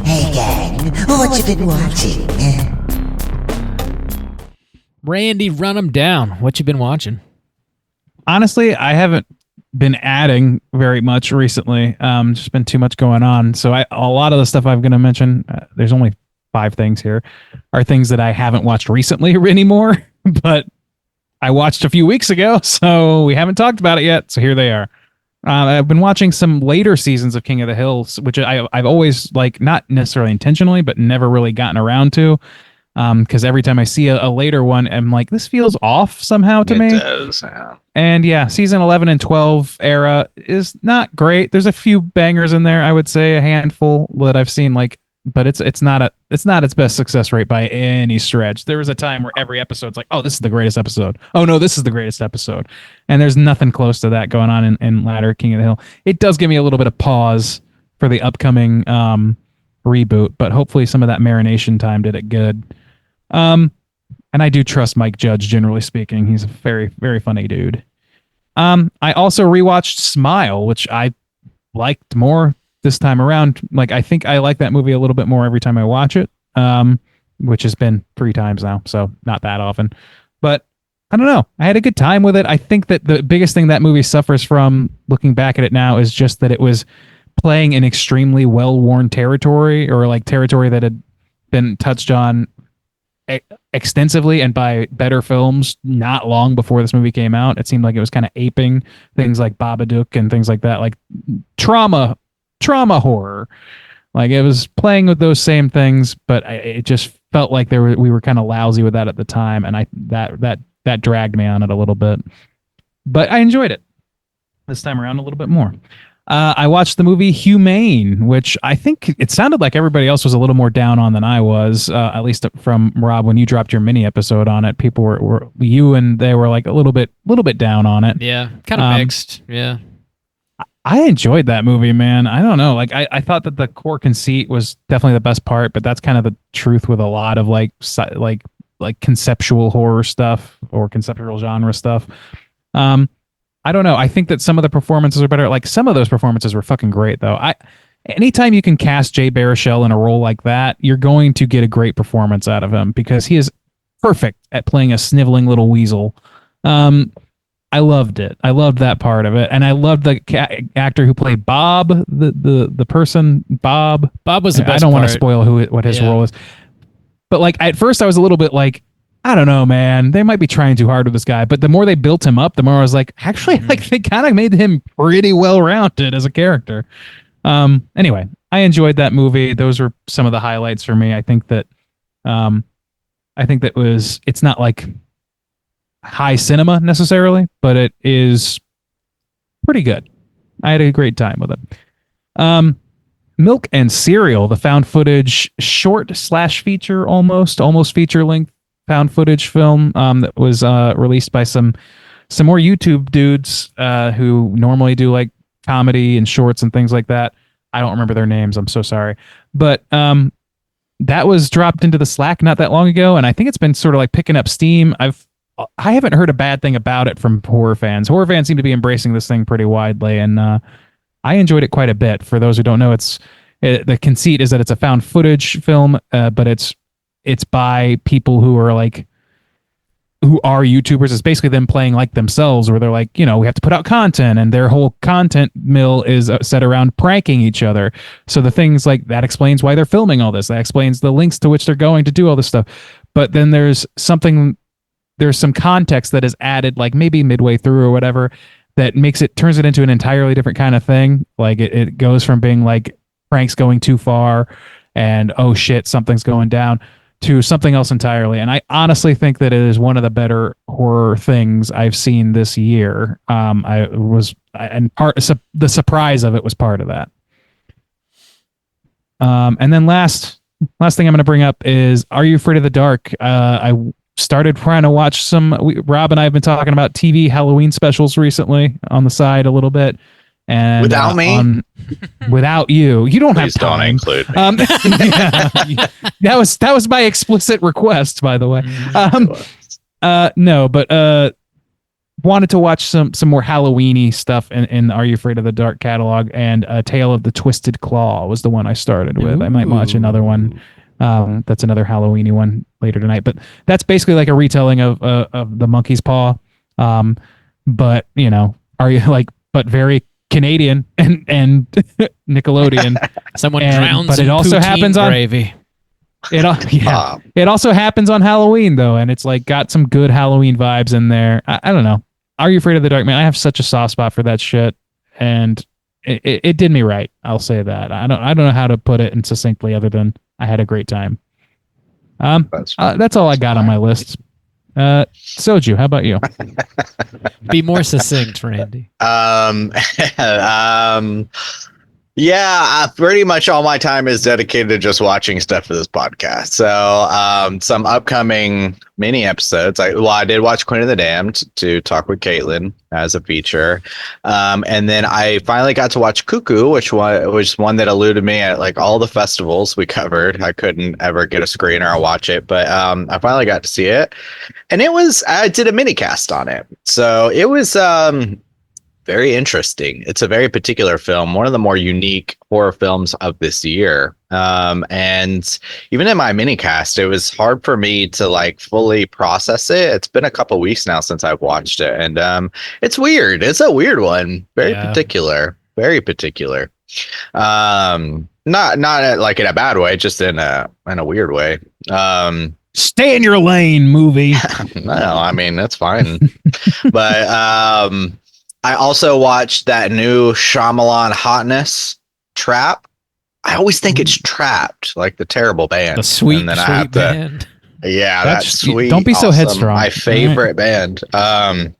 Hey gang, what you been watching? Randy, run them down. What you been watching? Honestly, I haven't been adding very much recently. Just been too much going on. So a lot of the stuff I'm going to mention, there's only 5 things here, are things that I haven't watched recently anymore, but I watched a few weeks ago, so we haven't talked about it yet. So here they are. I've been watching some later seasons of King of the Hill, which I've always not necessarily intentionally, but never really gotten around to. Because every time I see a later one, I'm like, this feels off somehow to me. It does, yeah. And yeah, season 11 and 12 era is not great. There's a few bangers in there, I would say, a handful that I've seen, but it's not its best success rate by any stretch. There was a time where every episode's like, oh, this is the greatest episode. Oh no, this is the greatest episode. And there's nothing close to that going on in latter King of the Hill. It does give me a little bit of pause for the upcoming reboot, but hopefully some of that marination time did it good. And I do trust Mike Judge, generally speaking. He's a very, very funny dude. I also rewatched Smile, which I liked more this time around. I think I like that movie a little bit more every time I watch it, which has been 3 times now, so not that often. But I don't know. I had a good time with it. I think that the biggest thing that movie suffers from, looking back at it now, is just that it was playing in extremely well-worn territory, or territory that had been touched on extensively and by better films not long before this movie came out. It seemed like it was kind of aping things like Babadook and things like that, like trauma horror. It was playing with those same things, but it just felt like we were kind of lousy with that at the time, and that dragged me on it a little bit. But I enjoyed it this time around a little bit more. I watched the movie Humane, which I think it sounded like everybody else was a little more down on than I was, at least from Rob, when you dropped your mini episode on it. People were you and they were a little bit down on it. Yeah, kind of mixed. Yeah. I enjoyed that movie, man. I don't know. I thought that the core conceit was definitely the best part, but that's kind of the truth with a lot of conceptual horror stuff or conceptual genre stuff. I don't know. I think that some of the performances are better. Some of those performances were fucking great, though. Anytime you can cast Jay Baruchel in a role like that, you're going to get a great performance out of him, because he is perfect at playing a sniveling little weasel. I loved it. I loved that part of it, and I loved the actor who played Bob, the person Bob. Bob was the best I don't want part. to spoil what his role is, but at first I was a little bit I don't know, man. They might be trying too hard with this guy, but the more they built him up, the more I was like, actually, like they kind of made him pretty well rounded as a character. Anyway, I enjoyed that movie. Those were some of the highlights for me. I think that it's not like high cinema necessarily, but it is pretty good. I had a great time with it. Milk and Cereal, the found footage short / feature, almost feature length found footage film that was released by some more YouTube dudes who normally do like comedy and shorts and things like that. I don't remember their names. I'm so sorry. But that was dropped into the Slack not that long ago, and I think it's been sort of like picking up steam. I haven't heard a bad thing about it from horror fans. Horror fans seem to be embracing this thing pretty widely, and I enjoyed it quite a bit. For those who don't know, the conceit is that it's a found footage film, but it's by people who are YouTubers. It's basically them playing like themselves, where they're like, we have to put out content, and their whole content mill is set around pranking each other. So the things like that explains why they're filming all this. That explains the links to which they're going to do all this stuff. But then there's some context that is added, like maybe midway through or whatever, that turns it into an entirely different kind of thing. Like it goes from being like pranks going too far and oh shit, something's going down, to something else entirely. And I honestly think that it is one of the better horror things I've seen this year. The surprise of it was part of that. And then last thing I'm going to bring up is, Are You Afraid of the Dark? I started trying to watch Rob and I have been talking about TV Halloween specials recently on the side a little bit. And without me, without you don't Please have time. don't include me. That was my explicit request, by the way. No, but wanted to watch some more Halloween-y stuff in the Are You Afraid of the Dark catalog, and Tale of the Twisted Claw was the one I started with. I might watch another one. That's another Halloween-y one later tonight, but that's basically like a retelling of the Monkey's Paw. But but very Canadian and Nickelodeon. Someone drowns but it in also poutine happens gravy. It also happens on Halloween though, and it's like got some good Halloween vibes in there. I don't know. Are You Afraid of the Dark, man? I have such a soft spot for that shit, and it did me right. I'll say that. I don't know how to put it in succinctly other than I had a great time. That's all I got on my list. Soju, how about you? Be more succinct, Randy. Yeah, pretty much all my time is dedicated to just watching stuff for this podcast. So some upcoming mini episodes. I did watch Queen of the Damned to talk with Caitlin as a feature. And then I finally got to watch Cuckoo, which was one that eluded me at like all the festivals we covered. I couldn't ever get a screener or watch it, but I finally got to see it. And I did a mini cast on it. So it was very interesting. It's a very particular film, one of the more unique horror films of this year. And even in my mini cast, it was hard for me to like fully process it. It's been a couple weeks now since I've watched it, and it's weird. It's a weird one, very particular. Not like in a bad way, just in a weird way. Stay in your lane, movie. No, I mean that's fine, but I also watched that new Shyamalan hotness, Trap. I always think it's Trapped, like the terrible band. The sweet band. Yeah, that's sweet. Don't be so awesome, headstrong. My favorite band. But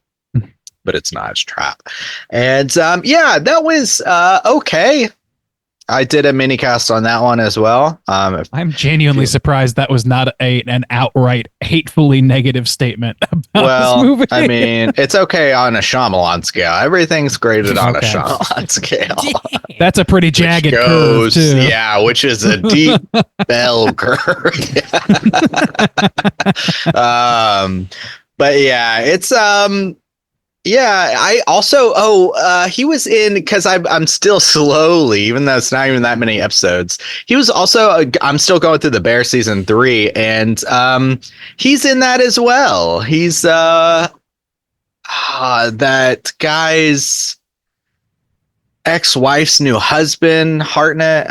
it's not. It's Trap. And that was okay. I did a mini cast on that one as well. I'm genuinely surprised that was not an outright hatefully negative statement about this movie. I mean, it's okay on a Shyamalan scale. Everything's graded on a Shyamalan scale. That's a pretty jagged curve too. Yeah, which is a deep bell curve. But yeah, it's I also he was in, because I'm still slowly, even though it's not even that many episodes, he was also I'm still going through the Bear season 3, and he's in that as well. He's that guy's ex-wife's new husband, Hartnett.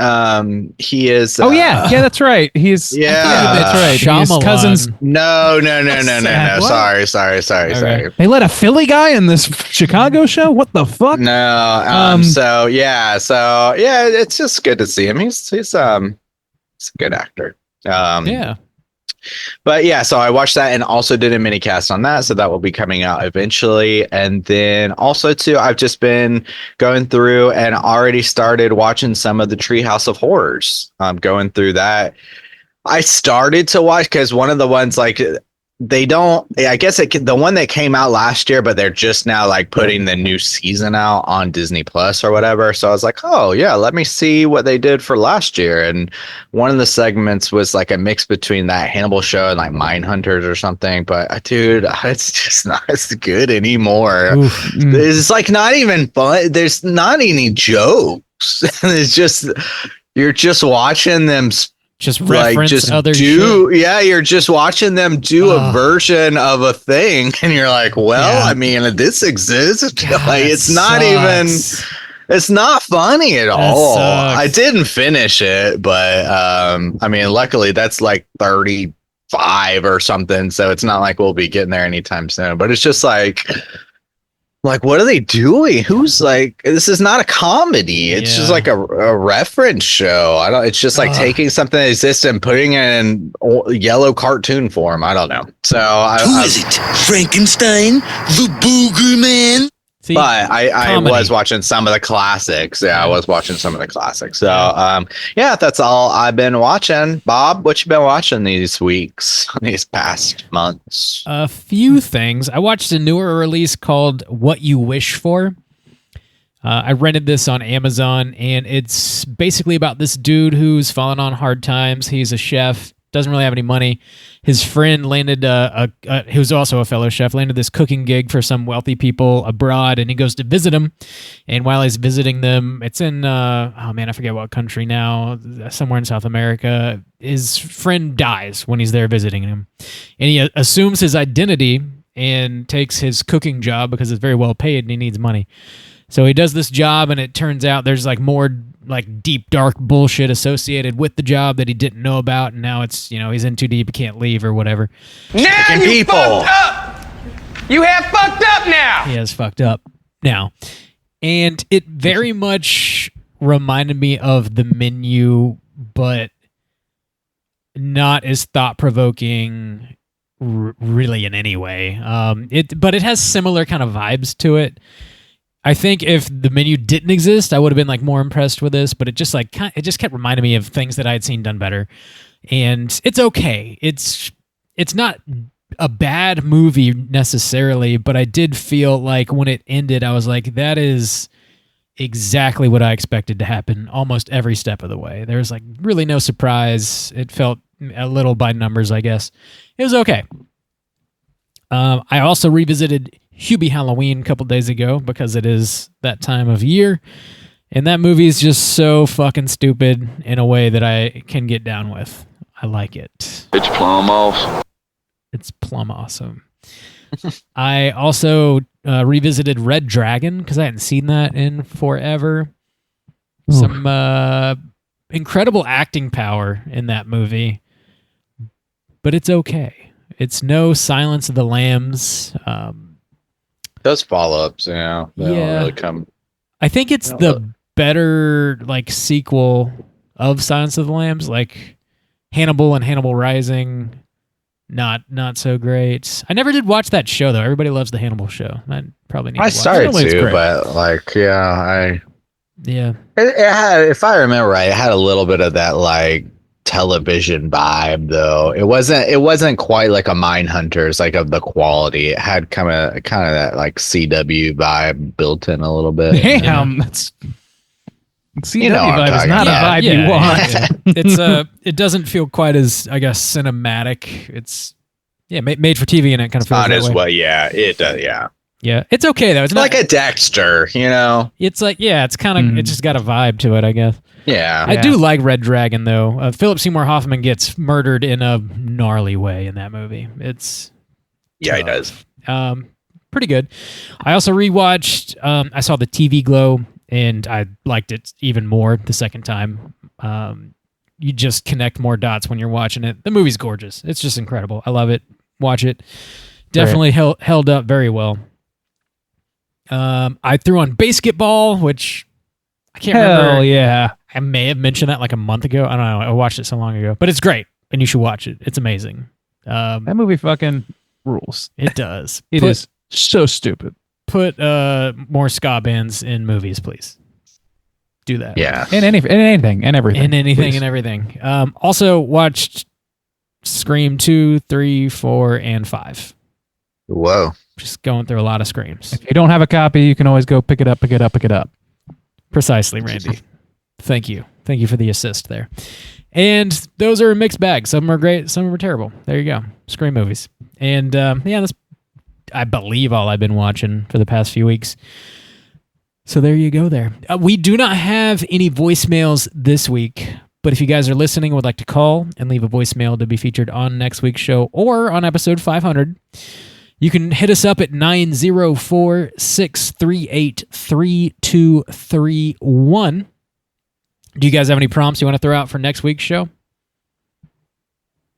He is. Oh yeah, that's right. He's that's right. He's Shyamalan. cousins. No. What? Sorry. They let a Philly guy in this Chicago show. What the fuck? No. So it's just good to see him. He's a good actor. Yeah. But yeah, so I watched that and also did a mini cast on that. So that will be coming out eventually. And then also too, I've just been going through and already started watching some of the Treehouse of Horrors. I'm going through that. I started to watch because one of the ones like they don't, I guess the one that came out last year, but they're just now like putting the new season out on Disney Plus or whatever. So I was like, oh yeah, let me see what they did for last year. And one of the segments was like a mix between that Hannibal show and like Mindhunters or something. But dude, it's just not as good anymore. It's like not even fun. There's not any jokes. It's just, you're just watching them just reference other shit. Yeah, you're just watching them do a version of a thing, and you're like, well, I mean, this exists. God, like, it's not even. It's not funny at all. Sucks. I didn't finish it, but I mean, luckily that's like 35 or something, so it's not like we'll be getting there anytime soon. But it's just like what are they doing? Who's like, this is not a comedy. It's just like a reference show. It's just like taking something that exists and putting it in yellow cartoon form. I don't know. So Who is it? Frankenstein? The Booger Man? See, but I was watching some of the classics. Yeah, I was watching some of the classics. So that's all I've been watching. Bob, what you been watching these past months? A few things. I watched a newer release called What You Wish For. I rented this on Amazon, and it's basically about this dude who's fallen on hard times. He's a chef, doesn't really have any money. His friend landed, who's also a fellow chef, landed this cooking gig for some wealthy people abroad, and he goes to visit them. And while he's visiting them, it's in, I forget what country now, somewhere in South America. His friend dies when he's there visiting him. And he assumes his identity and takes his cooking job because it's very well paid and he needs money. So he does this job, and it turns out there's like more like deep, dark bullshit associated with the job that he didn't know about, and now it's, he's in too deep, he can't leave or whatever. Now you fucked up! You have fucked up now! He has fucked up now. And it very much reminded me of The Menu, but not as thought-provoking really in any way. But it has similar kind of vibes to it. I think if The Menu didn't exist, I would have been like more impressed with this, but it just kept reminding me of things that I had seen done better. And it's okay. It's not a bad movie necessarily, but I did feel like when it ended, I was like, that is exactly what I expected to happen almost every step of the way. There was like really no surprise. It felt a little by numbers, I guess. It was okay. I also revisited Hubie Halloween a couple days ago because it is that time of year, and that movie is just so fucking stupid in a way that I can get down with. I like it. It's plumb awesome. It's plumb awesome. I also revisited Red Dragon because I hadn't seen that in forever. Some incredible acting power in that movie, but it's okay. It's no Silence of the Lambs. Those follow-ups, they don't really come. I think it's the better like sequel of Silence of the Lambs, like Hannibal and Hannibal Rising. Not so great. I never did watch that show though. Everybody loves the Hannibal show. I probably need to watch it. I started to, but like, it had, if I remember right, it had a little bit of that like television vibe though. It wasn't quite like a Mindhunters, like of the quality. It had kind of that like CW vibe built in a little bit. Damn, that's CW vibe is not a vibe you want. It doesn't feel quite as, I guess, cinematic. It's made for TV, and it kind of feels not that as way. well. Yeah, it does. Yeah, it's okay though. It's not like a Dexter, It's like it's kind of it just got a vibe to it, I guess. Yeah, I do like Red Dragon though. Philip Seymour Hoffman gets murdered in a gnarly way in that movie. It's he does. Pretty good. I also rewatched. I saw the TV Glow and I liked it even more the second time. You just connect more dots when you're watching it. The movie's gorgeous. It's just incredible. I love it. Watch it. Definitely held up very well. I threw on Basketball, which I can't remember. Hell yeah. I may have mentioned that like a month ago. I don't know. I watched it so long ago, but it's great, and you should watch it. It's amazing. That movie fucking rules. It does. It is so stupid. Put more ska bands in movies, please. Do that. Yeah. In anything and everything. In anything please. and everything. Also watched Scream 2, 3, 4, and 5. Whoa. Just going through a lot of Screams. If you don't have a copy, you can always go pick it up. Precisely, Randy. Thank you. Thank you for the assist there. And those are a mixed bag. Some of them are great, some of them are terrible. There you go. Scream movies. And that's, I believe, all I've been watching for the past few weeks. So there you go there. We do not have any voicemails this week, but if you guys are listening and would like to call and leave a voicemail to be featured on next week's show or on episode 500, you can hit us up at 904-638-3231. Do you guys have any prompts you want to throw out for next week's show?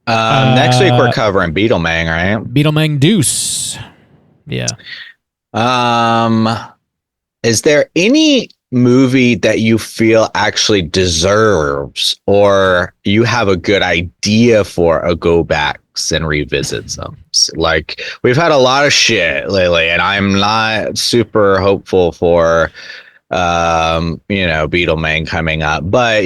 Next week we're covering Beetlemang, right? Beetlemang Deuce. Yeah. Is there any movie that you feel actually deserves, or you have a good idea for a go backs and revisits them? Like, we've had a lot of shit lately, and I'm not super hopeful for Beetlemang coming up, but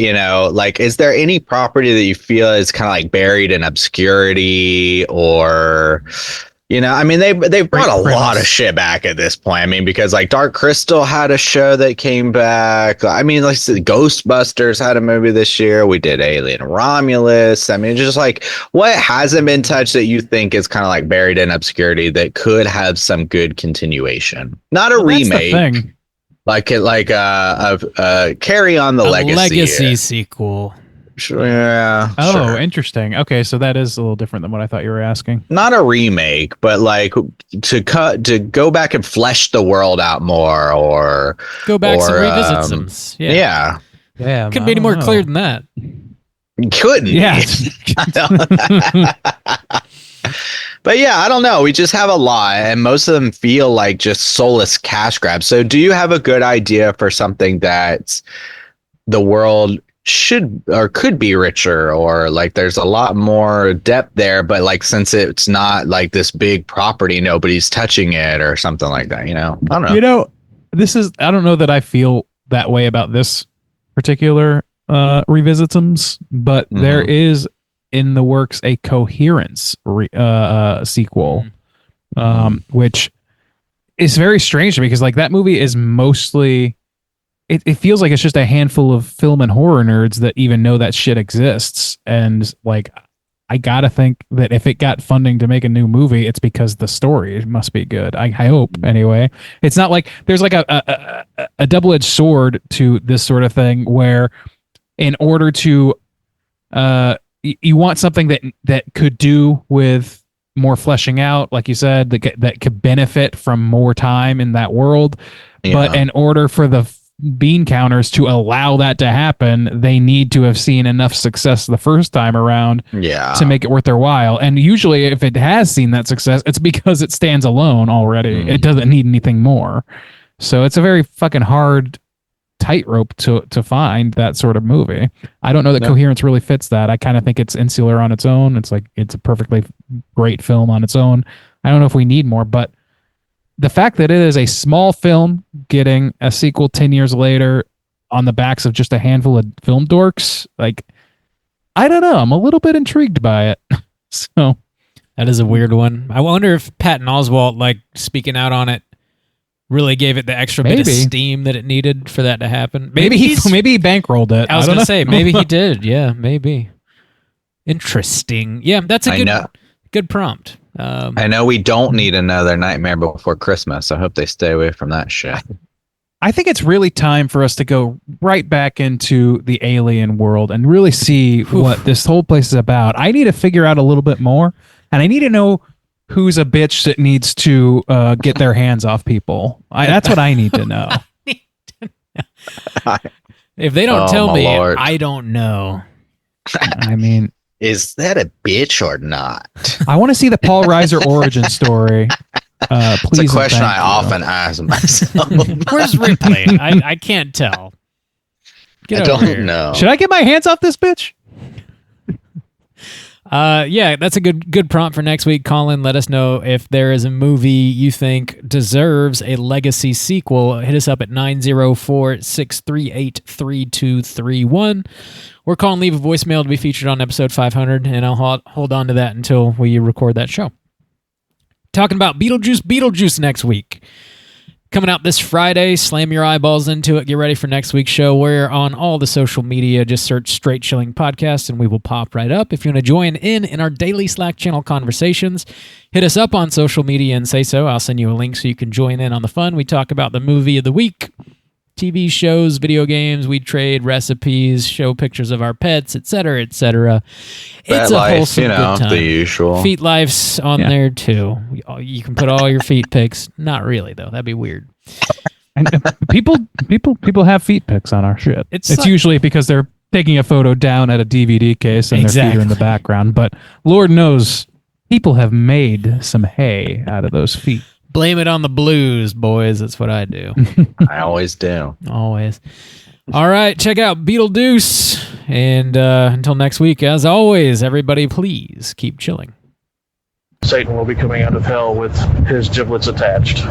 like, is there any property that you feel is kind of like buried in obscurity, or they've brought a lot of shit back at this point. I mean, because like Dark Crystal had a show that came back. I mean, like Ghostbusters had a movie this year. We did Alien Romulus. I mean, just like, what hasn't been touched that you think is kind of like buried in obscurity that could have some good continuation? Not a remake. Like carry on the legacy sequel. Sure, yeah. Oh, sure. Interesting. Okay, so that is a little different than what I thought you were asking. Not a remake, but like to go back and flesh the world out more, or go back and revisit some. Yeah. Couldn't be any more clear than that. Couldn't. Yeah. But yeah, I don't know. We just have a lot, and most of them feel like just soulless cash grabs. So do you have a good idea for something that the world should or could be richer, or like there's a lot more depth there, but like since it's not like this big property, nobody's touching it or something like that? I don't know. I don't know that I feel that way about this particular revisitums, but there is in the works a Coherence sequel, which is very strange to me, because like that movie is mostly, it feels like it's just a handful of film and horror nerds that even know that shit exists. And like, I gotta think that if it got funding to make a new movie, it's because the story must be good. I hope anyway. It's not like there's like a double-edged sword to this sort of thing, where in order to you want something that could do with more fleshing out, like you said, that could benefit from more time in that world. Yeah. But in order for the bean counters to allow that to happen, they need to have seen enough success the first time around to make it worth their while. And usually if it has seen that success, it's because it stands alone already. It doesn't need anything more. So it's a very fucking hard tightrope to find that sort of movie. I don't know that Coherence really fits that. I kind of think it's insular on its own. It's like, it's a perfectly great film on its own. I don't know if we need more, but the fact that it is a small film getting a sequel 10 years later on the backs of just a handful of film dorks, like, I don't know. I'm a little bit intrigued by it. So that is a weird one. I wonder if Patton Oswalt, like, speaking out on it, really gave it the extra bit of steam that it needed for that to happen. Maybe he bankrolled it. I was going to say, maybe he did. Yeah, maybe. Interesting. Yeah, that's a good prompt. I know we don't need another Nightmare Before Christmas. I hope they stay away from that shit. I think it's really time for us to go right back into the alien world and really see what this whole place is about. I need to figure out a little bit more, and I need to know who's a bitch that needs to get their hands off people. That's what I need to know. If they don't Oh, tell my me, Lord. I don't know. I mean, Is that a bitch or not? I want to see the Paul Reiser origin story. It's Please. a question and I thank you. often ask myself. Where's Ripley? I can't tell. Get I over don't here. know. Should I get my hands off this bitch? Yeah, that's a good prompt for next week. Colin, let us know if there is a movie you think deserves a legacy sequel. Hit us up at 904-638-3231. Or call and leave a voicemail to be featured on episode 500, and I'll hold on to that until we record that show. Talking about Beetlejuice next week. Coming out this Friday. Slam your eyeballs into it. Get ready for next week's show. We're on all the social media. Just search Straight Chilling Podcast and we will pop right up. If you want to join in our daily Slack channel conversations, hit us up on social media and say so. I'll send you a link so you can join in on the fun. We talk about the movie of the week, TV shows, video games. We trade recipes, show pictures of our pets, etc., etc. It's a wholesome good time. The usual. Feet Life's on there too. You can put all your feet pics. Not really though. That'd be weird. And people have feet pics on our shit. It's like, usually because they're taking a photo down at a DVD case and their feet are in the background. But Lord knows, people have made some hay out of those feet. Blame it on the blues, boys. That's what I do. I always do. Always. All right, check out Beetlejuice. And until next week, as always, everybody please keep chilling. Satan will be coming out of hell with his giblets attached.